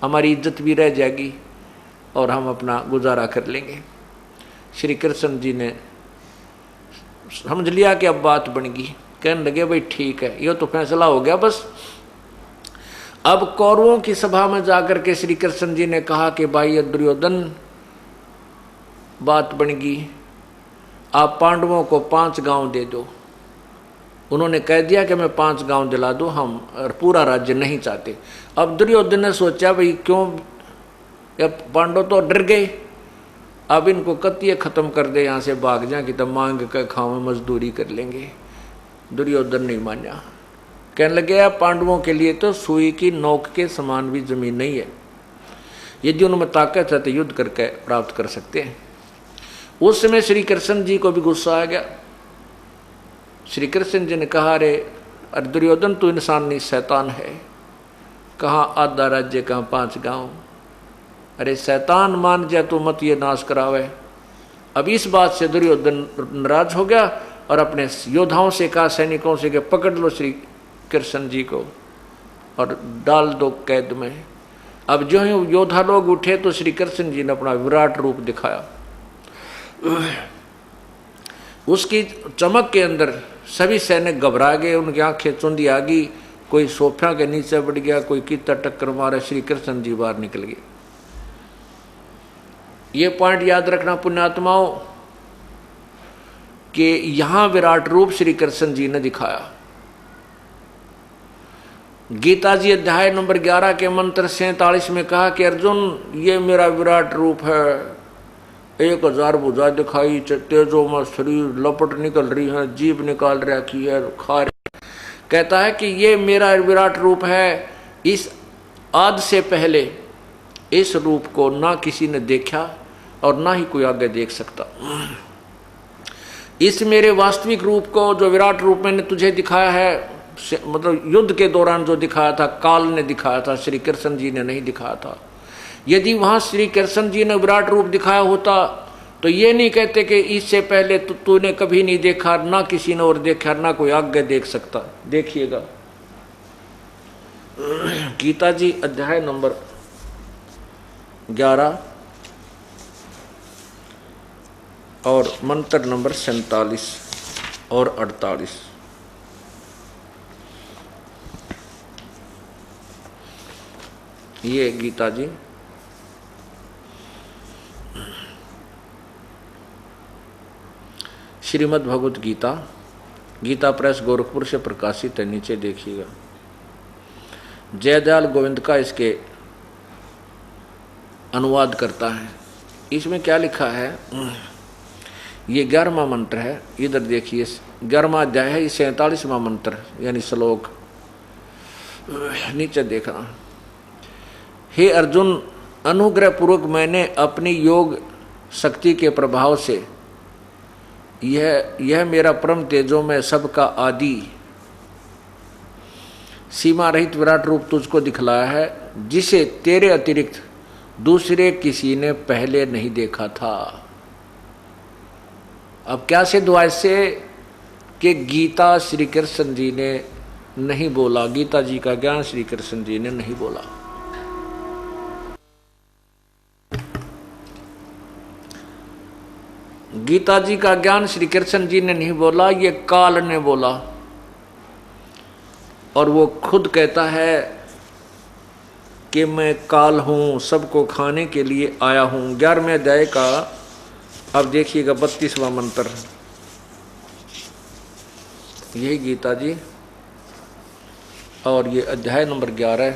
हमारी इज्जत भी रह जाएगी और हम अपना गुजारा कर लेंगे। श्री कृष्ण जी ने समझ लिया कि अब बात बन गई, कहने लगे भाई ठीक है, ये तो फैसला हो गया बस। अब कौरवों की सभा में जाकर के श्री कृष्ण जी ने कहा कि भाई दुर्योधन, बात बन गई, आप पांडवों को 5 गांव दे दो। उन्होंने कह दिया कि मैं 5 गांव दिला दो, हम पूरा राज्य नहीं चाहते। अब दुर्योधन ने सोचा भाई क्यों, पांडव तो डर गए, अब इनको कत्तिये खत्म कर दे, यहाँ से भाग जाए कि तब मांग कर खाओ, मजदूरी कर लेंगे। दुर्योधन नहीं माना, कहने लगे पांडवों के लिए तो सुई की नोक के समान भी जमीन नहीं है, यदि उनमें ताकत है तो युद्ध करके प्राप्त कर सकते हैं। उस समय श्री कृष्ण जी को भी गुस्सा आ गया। श्री कृष्ण जी ने कहा अरे दुर्योधन तू इंसान नहीं शैतान है, कहाँ आधा राज्य, कहाँ 5 गांव, अरे शैतान मान जा तू, मत ये नाश करावे। अब इस बात से दुर्योधन नाराज हो गया और अपने योद्धाओं से कहा, सैनिकों से, कि पकड़ लो श्री कृष्ण जी को और डाल दो कैद में। अब जो ही योद्धा लोग उठे तो श्री कृष्ण जी ने अपना विराट रूप दिखाया। उसकी चमक के अंदर सभी सैनिक घबरा गए, उनकी आंखें चुंदी आ गई, कोई सोफा के नीचे बढ़ गया, कोई कितना टक्कर मारा, श्री कृष्ण जी बाहर निकल गए। ये पॉइंट याद रखना पुण्यात्माओं कि यहां विराट रूप श्री कृष्ण जी ने दिखाया। गीता जी अध्याय नंबर 11 के मंत्र 47 में कहा कि अर्जुन ये मेरा विराट रूप है, 1000 भुजा दिखाई, तेजों में शरीर, लपट निकल रही है, जीभ निकाल रखी है, खा रही। कहता है कि ये मेरा विराट रूप है। इस आद से पहले इस रूप को ना किसी ने देखा और ना ही कोई आगे देख सकता। इस मेरे वास्तविक रूप को, जो विराट रूप मैंने तुझे दिखाया है, मतलब युद्ध के दौरान जो दिखाया था, काल ने दिखाया था, श्री कृष्ण जी ने नहीं दिखाया था। यदि वहां श्री कृष्ण जी ने विराट रूप दिखाया होता तो ये नहीं कहते कि इससे पहले तूने कभी नहीं देखा, ना किसी ने और देखा, ना कोई आगे देख सकता। देखिएगा गीता जी अध्याय नंबर 11 और मंत्र नंबर 47 और 48। ये गीता जी श्रीमद् भगवत गीता गीता प्रेस गोरखपुर से प्रकाशित है। नीचे देखिएगा, जयदयाल गोविंद का इसके अनुवाद करता है। इसमें क्या लिखा है, ये 11वां मंत्र है। इधर देखिए 11वां अध्याय है, ये 47वां मंत्र यानी श्लोक। नीचे देखना, हे अर्जुन, अनुग्रह पूर्वक मैंने अपनी योग शक्ति के प्रभाव से यह मेरा परम तेजो में सबका आदि सीमा रहित विराट रूप तुझको दिखलाया है, जिसे तेरे अतिरिक्त दूसरे किसी ने पहले नहीं देखा था। अब क्या सिद्ध हुआ इससे कि गीता श्री कृष्ण जी ने नहीं बोला, गीता जी का ज्ञान श्री कृष्ण जी ने नहीं बोला। गीता जी का ज्ञान श्री कृष्ण जी ने नहीं बोला, ये काल ने बोला। और वो खुद कहता है कि मैं काल हूं, सबको खाने के लिए आया हूं। 11वें अध्याय का अब देखिएगा 32वां मंत्र, यही गीता जी, और ये अध्याय नंबर 11।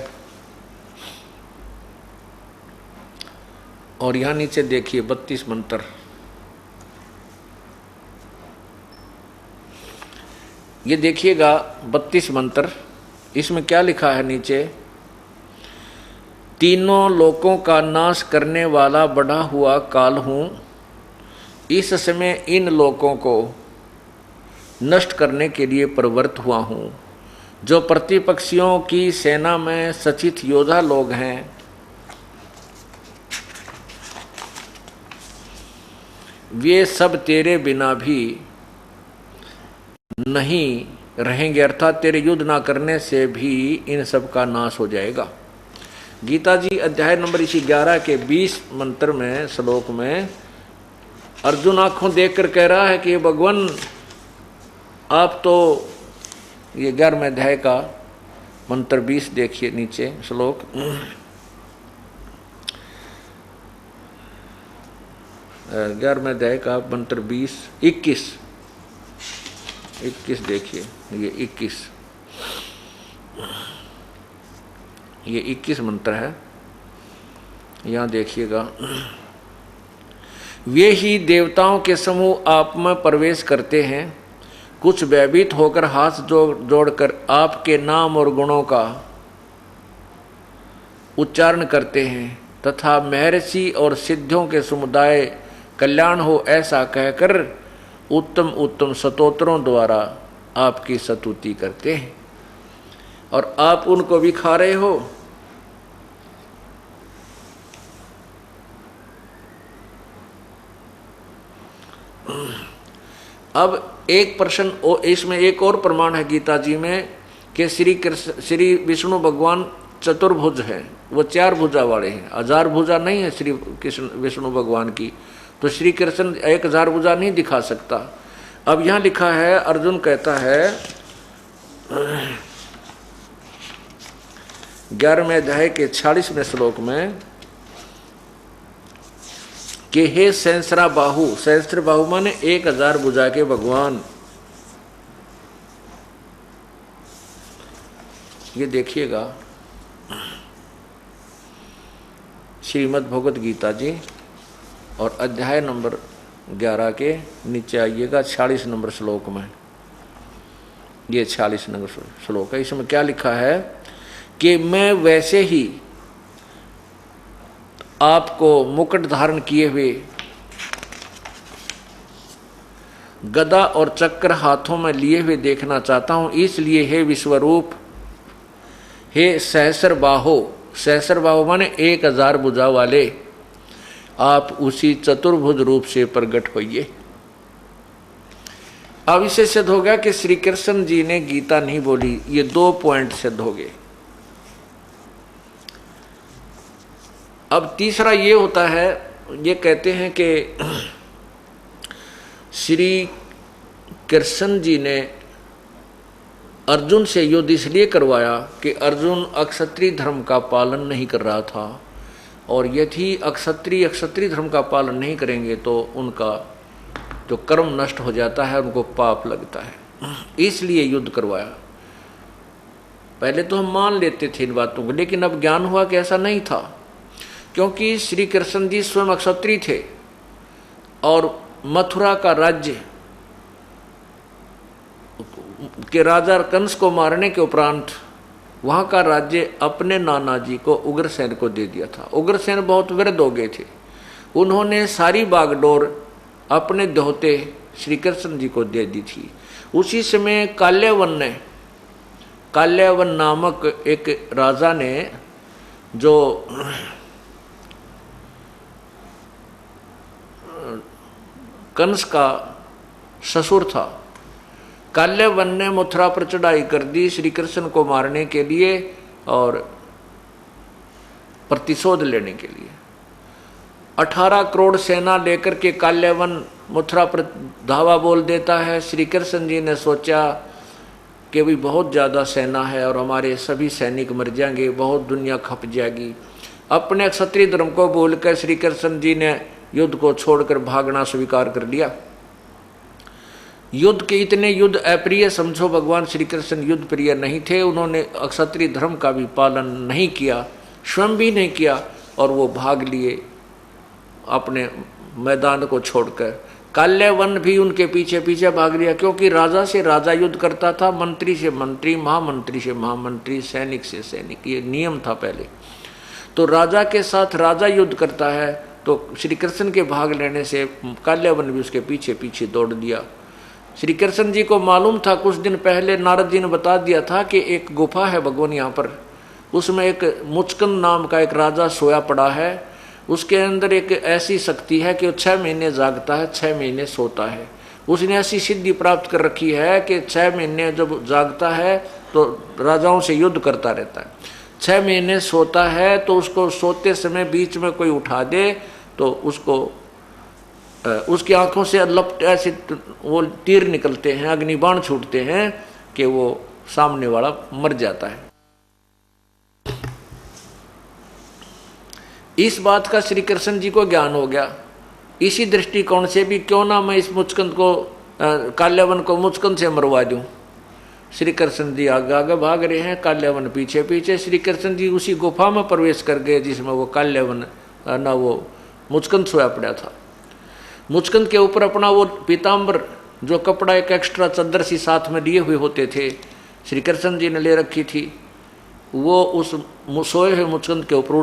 और यहां नीचे देखिए 32 मंत्र, ये देखिएगा 32 मंत्र। इसमें क्या लिखा है नीचे, तीनों लोकों का नाश करने वाला बढ़ा हुआ काल हूं, इस समय इन लोकों को नष्ट करने के लिए प्रवृत्त हुआ हूं। जो प्रतिपक्षियों की सेना में सचित योद्धा लोग हैं, वे सब तेरे बिना भी नहीं रहेंगे, अर्थात तेरे युद्ध ना करने से भी इन सब का नाश हो जाएगा। गीता जी अध्याय नंबर इसी 11 के 20 मंत्र में, श्लोक में अर्जुन आंखों देखकर कह रहा है कि भगवान आप तो, ये 11वें अध्याय का मंत्र 20 देखिए नीचे श्लोक, ग्यारहवें अध्याय का मंत्र 21 देखिए, ये 21 मंत्र है। यहाँ देखिएगा, वे ही देवताओं के समूह आप में प्रवेश करते हैं, कुछ भयभीत होकर हाथ जोड़कर आपके नाम और गुणों का उच्चारण करते हैं, तथा महर्षि और सिद्धियों के समुदाय कल्याण हो ऐसा कहकर उत्तम उत्तम स्तोत्रों द्वारा आपकी स्तुति करते हैं, और आप उनको भी खा रहे हो। अब एक प्रश्न, इसमें एक और प्रमाण है गीता जी में कि श्री विष्णु भगवान चतुर्भुज हैं, वो 4 भुजा वाले हैं, 1000 भुजा नहीं है श्री कृष्ण विष्णु भगवान की, तो श्री कृष्ण 1000 भुजा नहीं दिखा सकता। अब यहां लिखा है, अर्जुन कहता है 11वें अध्याय के 46वें श्लोक में कि हे सहस्र बाहु माने 1000 भुजा के भगवान। ये देखिएगा श्रीमद् भगवत गीता जी, और अध्याय नंबर 11 के नीचे आइएगा 46 नंबर श्लोक में, ये 46 नंबर श्लोक है। इसमें क्या लिखा है कि मैं वैसे ही आपको मुकुट धारण किए हुए, गदा और चक्र हाथों में लिए हुए देखना चाहता हूं, इसलिए हे विश्वरूप, हे सहस्र बाहो माने 1000 भुजा वाले, आप उसी चतुर्भुज रूप से प्रकट होइए। अब इसे सिद्ध हो गया कि श्री कृष्ण जी ने गीता नहीं बोली, ये 2 पॉइंट सिद्ध हो गए। अब तीसरा ये होता है, ये कहते हैं कि श्री कृष्ण जी ने अर्जुन से युद्ध इसलिए करवाया कि अर्जुन अक्षत्रिय धर्म का पालन नहीं कर रहा था, और यदि अक्षत्रिय धर्म का पालन नहीं करेंगे तो उनका जो कर्म नष्ट हो जाता है, उनको पाप लगता है। इसलिए युद्ध करवाया। पहले तो हम मान लेते थे इन बातों को, लेकिन अब ज्ञान हुआ कि ऐसा नहीं था, क्योंकि श्री कृष्ण जी स्वयं क्षत्रिय थे और मथुरा का राज्य के राजा कंस को मारने के उपरांत वहां का राज्य अपने नाना जी को उग्रसेन को दे दिया था। उग्रसेन बहुत वृद्ध हो गए थे, उन्होंने सारी बागडोर अपने दोहते श्री कृष्ण जी को दे दी थी। उसी समय काल्यावन नामक एक राजा ने, जो कंस का ससुर था, काल्यावन ने मथुरा पर चढ़ाई कर दी श्री कृष्ण को मारने के लिए और प्रतिशोध लेने के लिए। 18 करोड़ सेना लेकर के काल्यावन मथुरा पर धावा बोल देता है। श्री कृष्ण जी ने सोचा कि भी बहुत ज़्यादा सेना है और हमारे सभी सैनिक मर जाएंगे, बहुत दुनिया खप जाएगी। अपने क्षत्रिय धर्म को भूलकर श्री कृष्ण जी ने युद्ध को छोड़कर भागना स्वीकार कर लिया। युद्ध के इतने युद्ध अप्रिय समझो, भगवान श्री कृष्ण युद्ध प्रिय नहीं थे। उन्होंने क्षत्रिय धर्म का भी पालन नहीं किया, स्वयं भी नहीं किया, और वो भाग लिए अपने मैदान को छोड़कर। काल्यावन भी उनके पीछे पीछे भाग लिया, क्योंकि राजा से राजा युद्ध करता था, मंत्री से मंत्री, महामंत्री से महामंत्री, सैनिक से सैनिक, ये नियम था पहले। तो राजा के साथ राजा युद्ध करता है, तो श्री कृष्ण के भाग लेने से काल्यावन भी उसके पीछे पीछे दौड़ दिया। श्री कृष्ण जी को मालूम था, कुछ दिन पहले नारद जी ने बता दिया था कि एक गुफा है भगवान यहाँ पर, उसमें एक मुचकंद नाम का एक राजा सोया पड़ा है। उसके अंदर एक ऐसी शक्ति है कि वो 6 महीने जागता है, 6 महीने सोता है। उसने ऐसी सिद्धि प्राप्त कर रखी है कि 6 महीने जब जागता है तो राजाओं से युद्ध करता रहता है, 6 महीने सोता है तो उसको सोते समय बीच में कोई उठा दे तो उसको उसकी आंखों से लपट ऐसे वो तीर निकलते हैं, अग्निबाण छूटते हैं कि वो सामने वाला मर जाता है। इस बात का श्री कृष्ण जी को ज्ञान हो गया। इसी दृष्टिकोण से भी क्यों ना मैं इस मुचकंद को, काल्यावन को मुचकंद से मरवा दूं। श्री कृष्ण जी आगे आगे भाग रहे हैं, काल्यावन पीछे पीछे। श्री कृष्ण जी उसी गुफा में प्रवेश कर गए जिसमें वो काल्यावन ना वो मुचकंद सोया पड़ा था। मुचकंद के ऊपर अपना वो पीताम्बर, जो कपड़ा एक एक्स्ट्रा चादर सी साथ में लिए हुए होते थे, श्री कृष्ण जी ने ले रखी थी, वो उस सोए हुए मुचकंद के ऊपर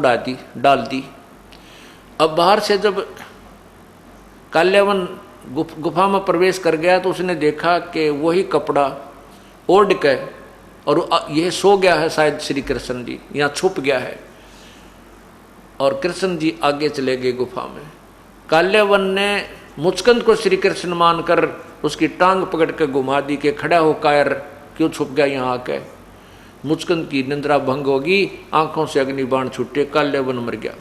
डाल दी। अब बाहर से जब काल्यावन गुफा में प्रवेश कर गया तो उसने देखा कि वही कपड़ा ओढ़ के और यह सो गया है, शायद श्री कृष्ण जी यहाँ छुप गया है। और कृष्ण जी आगे चले गए गुफा में। काल्यावन ने मुचकंद को श्री कृष्ण मानकर उसकी टांग पकड़ के घुमा दी कि खड़ा हो कायर, क्यों छुप गया यहाँ आके। मुचकंद की निंद्रा भंग होगी, आंखों से अग्निबाण छूटे, काल्यावन मर गया।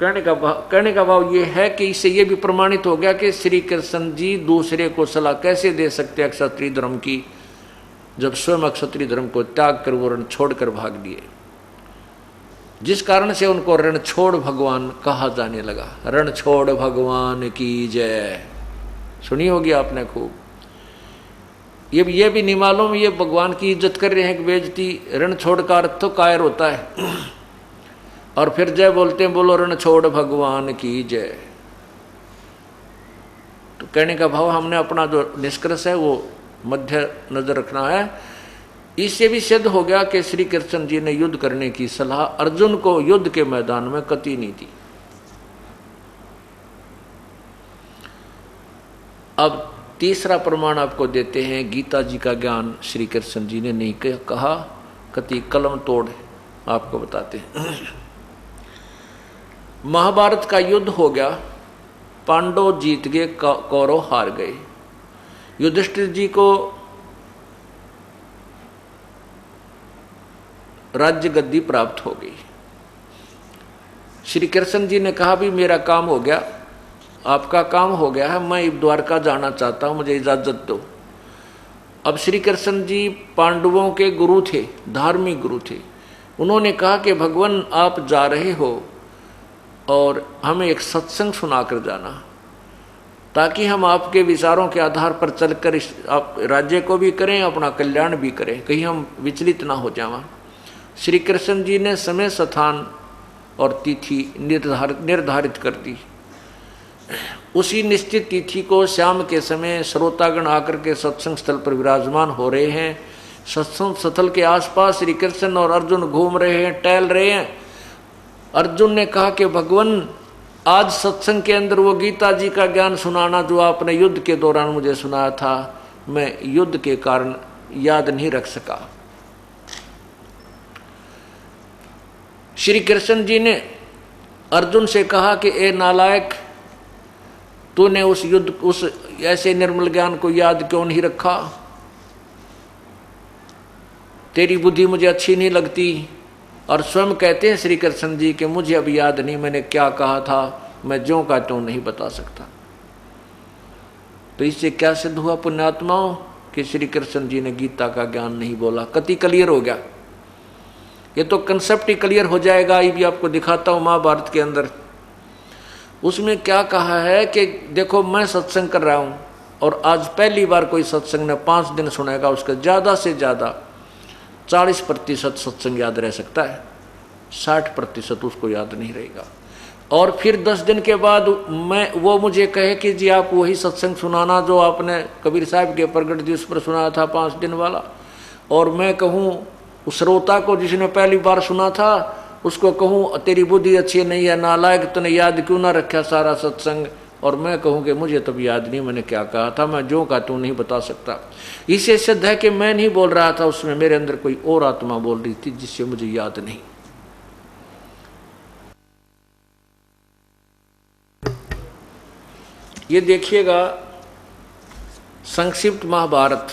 कहने का भाव ये है कि इससे ये भी प्रमाणित हो गया कि श्री कृष्ण जी दूसरे को सलाह कैसे दे सकते क्षत्रिय धर्म की, जब स्वयं क्षत्रिय धर्म को त्याग कर वो रण छोड़कर भाग लिए, जिस कारण से उनको रणछोड़ भगवान कहा जाने लगा। रणछोड़ भगवान की जय, सुनी होगी आपने खूब। ये भी नहीं मालूम ये भगवान की इज्जत कर रहे हैं कि बेइज्जती। रणछोड़ का अर्थ तो कायर होता है, और फिर जय बोलते हैं, बोलो रणछोड़ भगवान की जय। तो कहने का भाव हमने अपना जो निष्कर्ष है वो मध्य नजर रखना है। इससे भी सिद्ध हो गया कि श्री कृष्ण जी ने युद्ध करने की सलाह अर्जुन को युद्ध के मैदान में कतई नहीं दी। अब तीसरा प्रमाण आपको देते हैं, गीता जी का ज्ञान श्री कृष्ण जी ने नहीं कहा, कतई कलम तोड़ आपको बताते हैं। महाभारत का युद्ध हो गया, पांडव जीत गए, कौरव हार गए। युधिष्ठिर जी को राज्य गद्दी प्राप्त हो गई। श्री कृष्ण जी ने कहा भी मेरा काम हो गया, आपका काम हो गया है, मैं द्वारका जाना चाहता हूं, मुझे इजाजत दो। अब श्री कृष्ण जी पांडवों के गुरु थे, धार्मिक गुरु थे। उन्होंने कहा कि भगवान आप जा रहे हो और हमें एक सत्संग सुना कर जाना। ताकि हम आपके विचारों के आधार पर चलकर इस आप राज्य को भी करें, अपना कल्याण भी करें, कहीं हम विचलित ना हो जाएं। श्री कृष्ण जी ने समय, स्थान और तिथि निर्धारित कर दी। उसी निश्चित तिथि को शाम के समय श्रोतागण आकर के सत्संग स्थल पर विराजमान हो रहे हैं। सत्संग स्थल के आसपास श्री कृष्ण और अर्जुन घूम रहे हैं, टहल रहे हैं। अर्जुन ने कहा कि भगवान, आज सत्संग के अंदर वो गीता जी का ज्ञान सुनाना जो आपने युद्ध के दौरान मुझे सुनाया था, मैं युद्ध के कारण याद नहीं रख सका। श्री कृष्ण जी ने अर्जुन से कहा कि ए नालायक, तूने उस युद्ध, उस ऐसे निर्मल ज्ञान को याद क्यों नहीं रखा? तेरी बुद्धि मुझे अच्छी नहीं लगती। और स्वयं कहते हैं श्री कृष्ण जी कि मुझे अब याद नहीं मैंने क्या कहा था, मैं ज्यों का त्यों नहीं बता सकता। तो इससे क्या सिद्ध हुआ पुण्यात्माओं कि श्री कृष्ण जी ने गीता का ज्ञान नहीं बोला। कति क्लियर हो गया, ये तो कंसेप्ट ही क्लियर हो जाएगा। ये भी आपको दिखाता हूं महाभारत के अंदर। उसमें क्या कहा है कि देखो मैं सत्संग कर रहा हूं और आज पहली बार कोई सत्संग ने 5 दिन सुनेगा, उसका ज़्यादा से ज़्यादा 40% सत्संग याद रह सकता है, 60% उसको याद नहीं रहेगा। और फिर 10 दिन के बाद वो मुझे कहे कि जी आप वही सत्संग सुनाना जो आपने कबीर साहब के प्रगट दिवस पर सुनाया था 5 दिन वाला। और मैं कहूँ उस श्रोता को जिसने पहली बार सुना था, उसको कहूँ तेरी बुद्धि अच्छी नहीं है नालायक, तूने याद क्यों ना रखा सारा सत्संग। और मैं कहूँ कि मुझे तब याद नहीं मैंने क्या कहा था, मैं जो का तू नहीं बता सकता। इसे सिद्ध है कि मैं नहीं बोल रहा था, उसमें मेरे अंदर कोई और आत्मा बोल रही थी जिससे मुझे याद नहीं। ये देखिएगा संक्षिप्त महाभारत,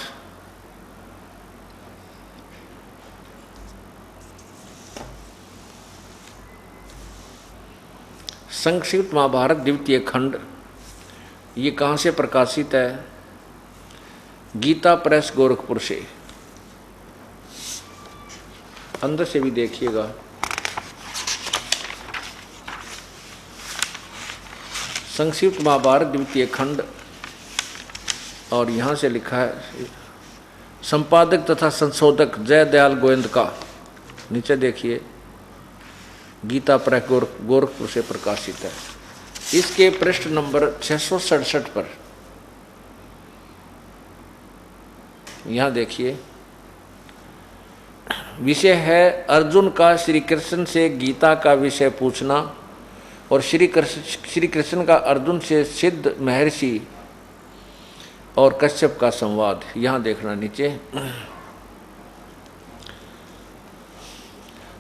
संक्षिप्त महाभारत द्वितीय खंड। ये कहाँ से प्रकाशित है? गीता प्रेस गोरखपुर से। अंदर से भी देखिएगा। संक्षिप्त महाभारत द्वितीय खंड, और यहाँ से लिखा है संपादक तथा संशोधक जय दयाल गोविंद का। नीचे देखिए, गीता प्रेस गोरखपुर से प्रकाशित है। इसके पृष्ठ नंबर 667 पर यहाँ देखिए, विषय है अर्जुन का श्री कृष्ण से गीता का विषय पूछना और श्री कृष्ण का अर्जुन से सिद्ध महर्षि और कश्यप का संवाद। यहाँ देखना नीचे,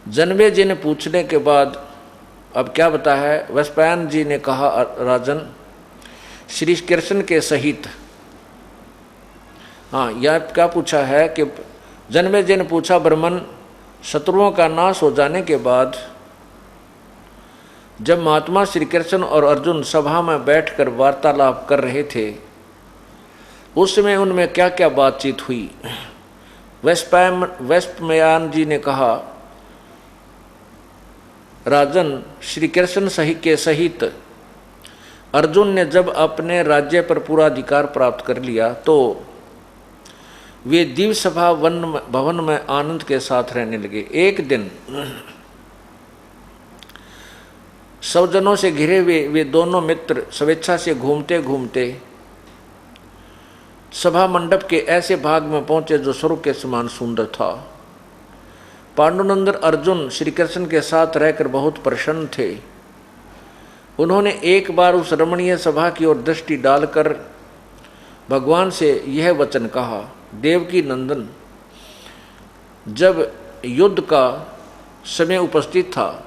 जन्मे जी ने पूछने के बाद अब क्या बता है? वैश्पायन जी ने कहा, राजन श्री कृष्ण के सहित। हाँ, यह क्या पूछा है कि जन्मे जी ने पूछा, ब्रह्मन शत्रुओं का नाश हो जाने के बाद जब महात्मा श्री कृष्ण और अर्जुन सभा में बैठकर वार्तालाप कर रहे थे, उस समय उनमें क्या क्या बातचीत हुई? वैश्पायन जी ने कहा, राजन श्री कृष्ण के सहित अर्जुन ने जब अपने राज्य पर पूरा अधिकार प्राप्त कर लिया तो वे दिव्य सभा भवन में आनंद के साथ रहने लगे। एक दिन स्वजनों से घिरे हुए वे दोनों मित्र स्वेच्छा से घूमते घूमते सभा मंडप के ऐसे भाग में पहुंचे जो स्वर्ग के समान सुंदर था। पांडुनंदन अर्जुन श्री कृष्ण के साथ रहकर बहुत प्रसन्न थे। उन्होंने एक बार उस रमणीय सभा की ओर दृष्टि डालकर भगवान से यह वचन कहा, देवकी नंदन, जब युद्ध का समय उपस्थित था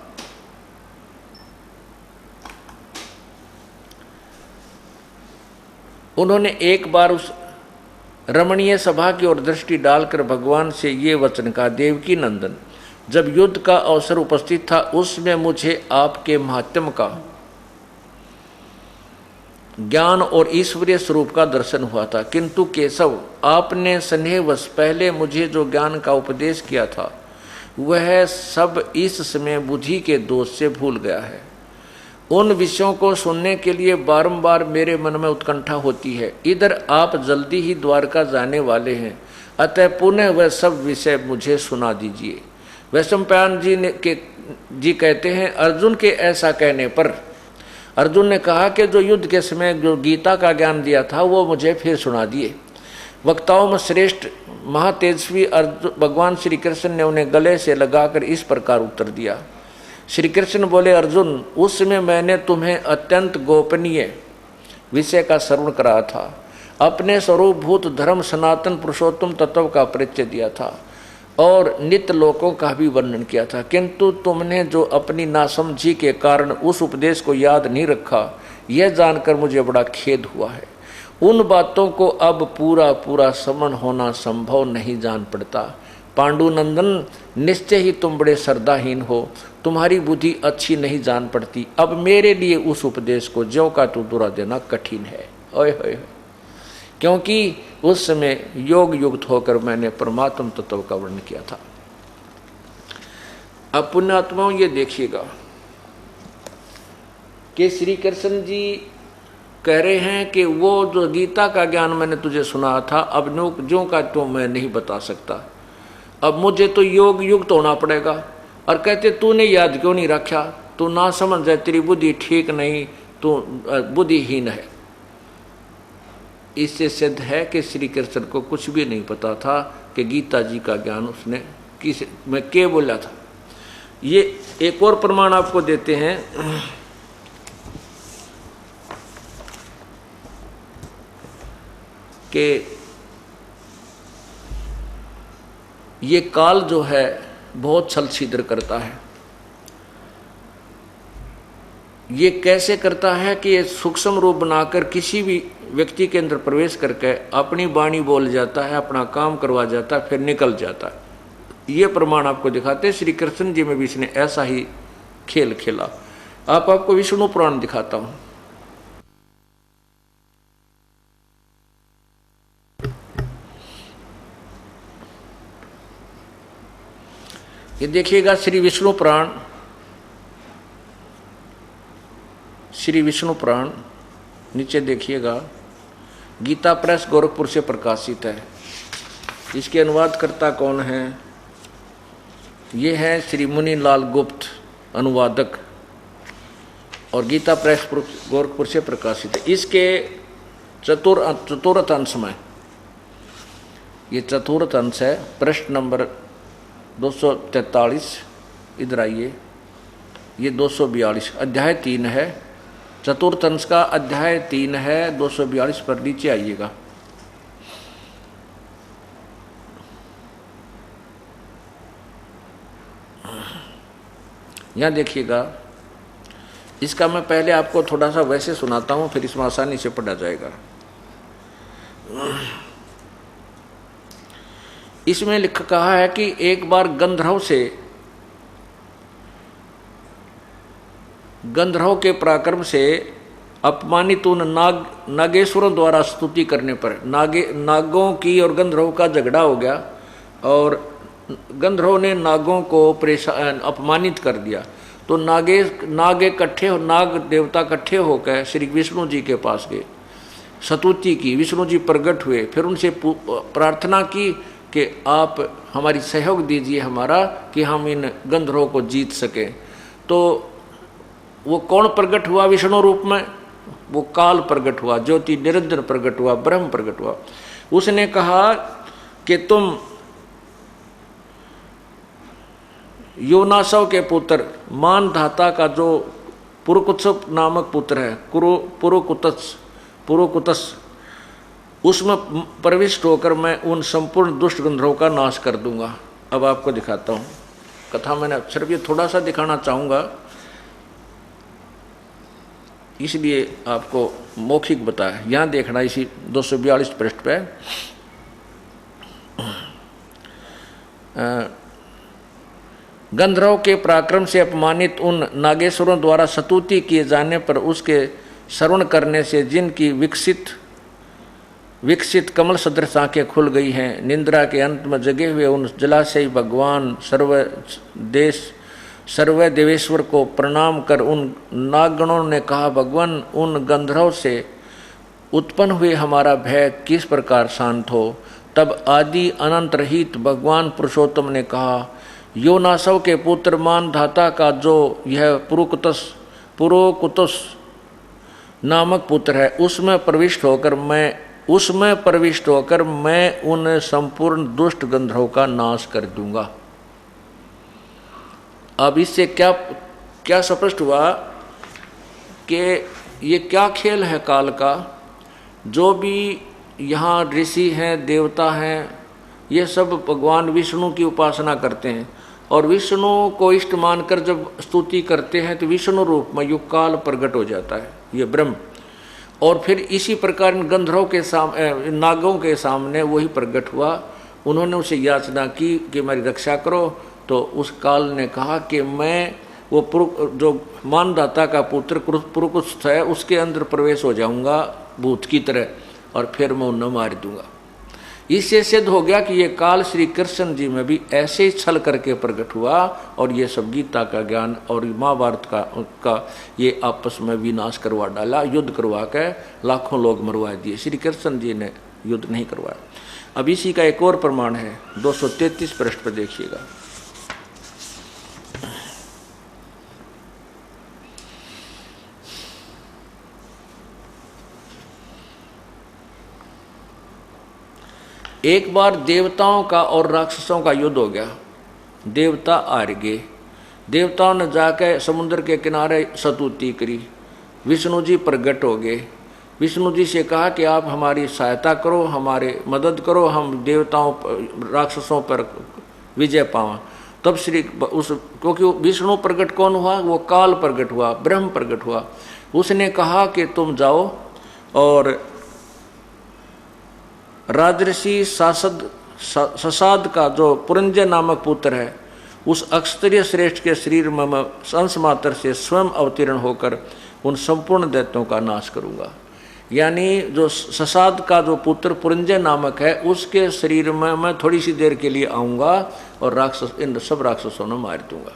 उन्होंने एक बार उस रमणीय सभा की ओर दृष्टि डालकर भगवान से ये वचन कहा, देवकी नंदन, जब युद्ध का अवसर उपस्थित था उसमें मुझे आपके महात्म्य का ज्ञान और ईश्वरीय स्वरूप का दर्शन हुआ था, किंतु केशव आपने स्नेहवश पहले मुझे जो ज्ञान का उपदेश किया था वह सब इस समय बुद्धि के दोष से भूल गया है। उन विषयों को सुनने के लिए बारंबार मेरे मन में उत्कंठा होती है। इधर आप जल्दी ही द्वारका जाने वाले हैं, अतः पुनः वह सब विषय मुझे सुना दीजिए। वैशंपायन जी कहते हैं, अर्जुन के ऐसा कहने पर अर्जुन ने कहा कि जो युद्ध के समय जो गीता का ज्ञान दिया था वो मुझे फिर सुना दिए। वक्ताओं में श्रेष्ठ महातेजस्वी भगवान श्री कृष्ण ने उन्हें गले से लगाकर इस प्रकार उत्तर दिया। श्री कृष्ण बोले, अर्जुन, उस समय मैंने तुम्हें अत्यंत गोपनीय विषय का श्रवण कराया था, अपने स्वरूपभूत धर्म सनातन पुरुषोत्तम तत्व का परिचय दिया था और नित्य लोकों का भी वर्णन किया था, किंतु तुमने जो अपनी नासमझी के कारण उस उपदेश को याद नहीं रखा, यह जानकर मुझे बड़ा खेद हुआ है। उन बातों को अब पूरा पूरा समन होना संभव नहीं जान पड़ता। पांडुनंदन, निश्चय ही तुम बड़े श्रद्धाहीन हो, तुम्हारी बुद्धि अच्छी नहीं जान पड़ती। अब मेरे लिए उस उपदेश को ज्यों का त्यों दोहरा देना कठिन है। ओए होए, क्योंकि उस समय योग युक्त होकर मैंने परमात्म तत्व का वर्णन किया था। अब पुण्यात्माओं ये देखिएगा कि श्री कृष्ण जी कह रहे हैं कि वो जो गीता का ज्ञान मैंने तुझे सुना था, अब ज्यों का त्यों मैं नहीं बता सकता, अब मुझे तो योग युक्त होना पड़ेगा। और कहते तूने याद क्यों नहीं रखा, तू ना समझ है, तेरी बुद्धि ठीक नहीं, तू बुद्धिहीन है। इससे सिद्ध है कि श्री कृष्ण को कुछ भी नहीं पता था कि गीता जी का ज्ञान उसने मैं क्या बोला था। ये एक और प्रमाण आपको देते हैं कि ये काल जो है बहुत छल छिद्र करता है। ये कैसे करता है कि ये सूक्ष्म रूप बनाकर किसी भी व्यक्ति के अंदर प्रवेश करके अपनी वाणी बोल जाता है, अपना काम करवा जाता है, फिर निकल जाता है। ये प्रमाण आपको दिखाते हैं श्री कृष्ण जी में भी इसने ऐसा ही खेल खेला। आपको विष्णु पुराण दिखाता हूं। ये देखिएगा श्री विष्णु पुराण, श्री विष्णु पुराण नीचे देखिएगा, गीता प्रेस गोरखपुर से प्रकाशित है। इसके अनुवादकर्ता कौन है? ये है श्री मुनीलाल गुप्त, अनुवादक, और गीता प्रेस गोरखपुर से प्रकाशित है। इसके चतुर्थ अंश में, ये चतुर्थ अंश है, प्रश्न नंबर 243, इधर आइए, ये 242, अध्याय 3 है, चतुर्थ अंश का अध्याय 3 है, 242 पर नीचे आइएगा। यहाँ देखिएगा, इसका मैं पहले आपको थोड़ा सा वैसे सुनाता हूँ, फिर इसमें आसानी से पढ़ा जाएगा। इसमें कहा है कि एक बार गंधर्व के पराक्रम से अपमानित उन नागेश्वरों द्वारा स्तुति करने पर नागों की और गंधर्व का झगड़ा हो गया और गंधर्व ने नागों को अपमानित कर दिया। तो नाग देवता इकट्ठे होकर श्री विष्णु जी के पास गए, स्तुति की, विष्णु जी प्रकट हुए, फिर उनसे प्रार्थना की कि आप हमारी सहयोग दीजिए हमारा, कि हम इन गंधर्वों को जीत सकें। तो वो कौन प्रकट हुआ विष्णु रूप में? वो काल प्रकट हुआ, ज्योति निरंजन प्रकट हुआ, ब्रह्म प्रकट हुआ। उसने कहा कि तुम योनासव के पुत्र मानधाता का जो पुरुकुत्स नामक पुत्र है, पुरुकुतस, उसमें प्रविष्ट होकर मैं उन संपूर्ण दुष्ट गंधर्वों का नाश कर दूंगा। अब आपको दिखाता हूँ कथा, मैंने सिर्फ ये थोड़ा सा दिखाना चाहूँगा, इसलिए आपको मौखिक बताया। यहाँ देखना, इसी 242 पृष्ठ पे, गंधर्व के पराक्रम से अपमानित उन नागेश्वरों द्वारा स्तुति किए जाने पर उसके श्रवण करने से जिनकी विकसित कमल सदृश आंखें खुल गई हैं, निंद्रा के अंत में जगे हुए उन जलाशयी भगवान सर्वदेश सर्व देवेश्वर को प्रणाम कर उन नागगणों ने कहा, भगवान उन गंधर्व से उत्पन्न हुए हमारा भय किस प्रकार शांत हो। तब आदि अनंत रहित भगवान पुरुषोत्तम ने कहा, योनासव के पुत्र मान धाता का जो यह पुरोकुतस नामक पुत्र है, उसमें प्रविष्ट होकर मैं उन संपूर्ण दुष्ट गंधर्वों का नाश कर दूंगा। अब इससे क्या स्पष्ट हुआ कि ये क्या खेल है काल का। जो भी यहाँ ऋषि हैं, देवता हैं, ये सब भगवान विष्णु की उपासना करते हैं और विष्णु को इष्ट मानकर जब स्तुति करते हैं तो विष्णु रूप में युग काल प्रकट हो जाता है, ये ब्रह्म। और फिर इसी प्रकार गंधर्वों के सामने, नागों के सामने वही प्रकट हुआ। उन्होंने उसे याचना की कि मेरी रक्षा करो। तो उस काल ने कहा कि मैं वो जो मानदाता का पुत्र पुरुकुत्स है उसके अंदर प्रवेश हो जाऊंगा भूत की तरह और फिर मैं उन्हें मार दूंगा। इससे सिद्ध हो गया कि ये काल श्री कृष्ण जी में भी ऐसे ही छल करके प्रकट हुआ और ये सब गीता का ज्ञान और महाभारत का ये आपस में विनाश करवा डाला, युद्ध करवा के लाखों लोग मरवा दिए। श्री कृष्ण जी ने युद्ध नहीं करवाया। अब इसी का एक और प्रमाण है, 233 पृष्ठ पर देखिएगा। एक बार देवताओं का और राक्षसों का युद्ध हो गया। देवता हार गए। देवताओं ने जाकर समुद्र के किनारे स्तुति करी। विष्णु जी प्रकट हो गए। विष्णु जी से कहा कि आप हमारी सहायता करो, हमारे मदद करो, हम देवताओं राक्षसों पर विजय पावा। तब क्योंकि विष्णु प्रकट कौन हुआ, वो काल प्रकट हुआ, ब्रह्म प्रकट हुआ। उसने कहा कि तुम जाओ और राजऋषि ससाद का जो पुरंजय नामक पुत्र है, उस अक्षत्रिय श्रेष्ठ के शरीर में अंश मात्र से स्वयं अवतीर्ण होकर उन संपूर्ण दैत्यों का नाश करूंगा। यानी जो ससाद का जो पुत्र पुरंजय नामक है, उसके शरीर में मैं थोड़ी सी देर के लिए आऊँगा और इन सब राक्षसों ने मार दूंगा,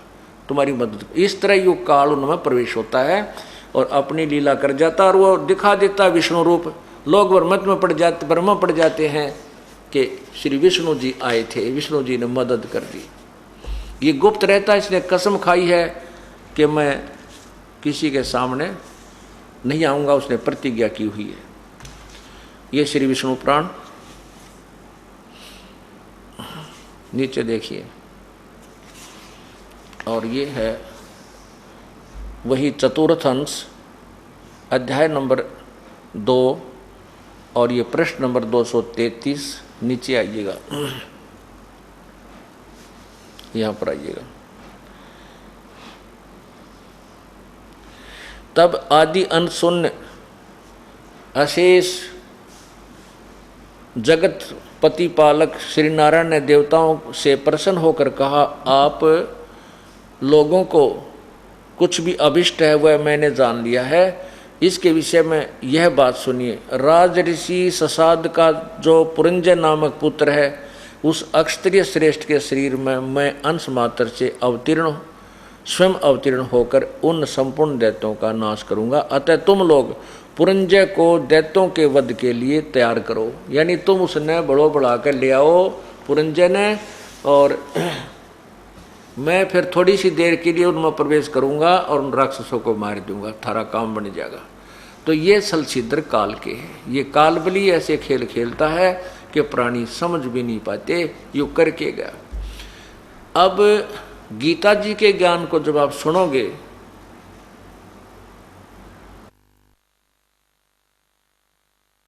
तुम्हारी मदद। इस तरह युग काल उनमें प्रवेश होता है और अपनी लीला कर जाता और वो दिखा देता विष्णु रूप। लोग भ्रम पड़ जाते हैं कि श्री विष्णु जी आए थे, विष्णु जी ने मदद कर दी। ये गुप्त रहता है, इसने कसम खाई है कि मैं किसी के सामने नहीं आऊँगा, उसने प्रतिज्ञा की हुई है। ये श्री विष्णु पुराण नीचे देखिए। और ये है वही चतुर्थ अंश, अध्याय नंबर 2 और ये प्रश्न नंबर 233। नीचे आइएगा, यहाँ पर आइएगा। तब आदि अंत शून्य अशेष जगत पतिपालक श्री नारायण ने देवताओं से प्रसन्न होकर कहा, आप लोगों को कुछ भी अभिष्ट है वह मैंने जान लिया है। इसके विषय में यह बात सुनिए। राज ऋषि ससाद का जो पुरंजय नामक पुत्र है, उस अक्षत्रिय श्रेष्ठ के शरीर में मैं अंश मात्र से स्वयं अवतीर्ण होकर उन संपूर्ण दैत्यों का नाश करूंगा। अतः तुम लोग पुरंजय को दैत्यों के वध के लिए तैयार करो। यानी तुम उसने बढ़ा कर ले आओ पुरंजय ने, और मैं फिर थोड़ी सी देर के लिए उनमें प्रवेश करूंगा और उन राक्षसों को मार दूंगा, थारा काम बन जाएगा। तो ये सलछिद्र काल के हैं। ये काल बली ऐसे खेल खेलता है कि प्राणी समझ भी नहीं पाते, यूँ करके गया। अब गीता जी के ज्ञान को जब आप सुनोगे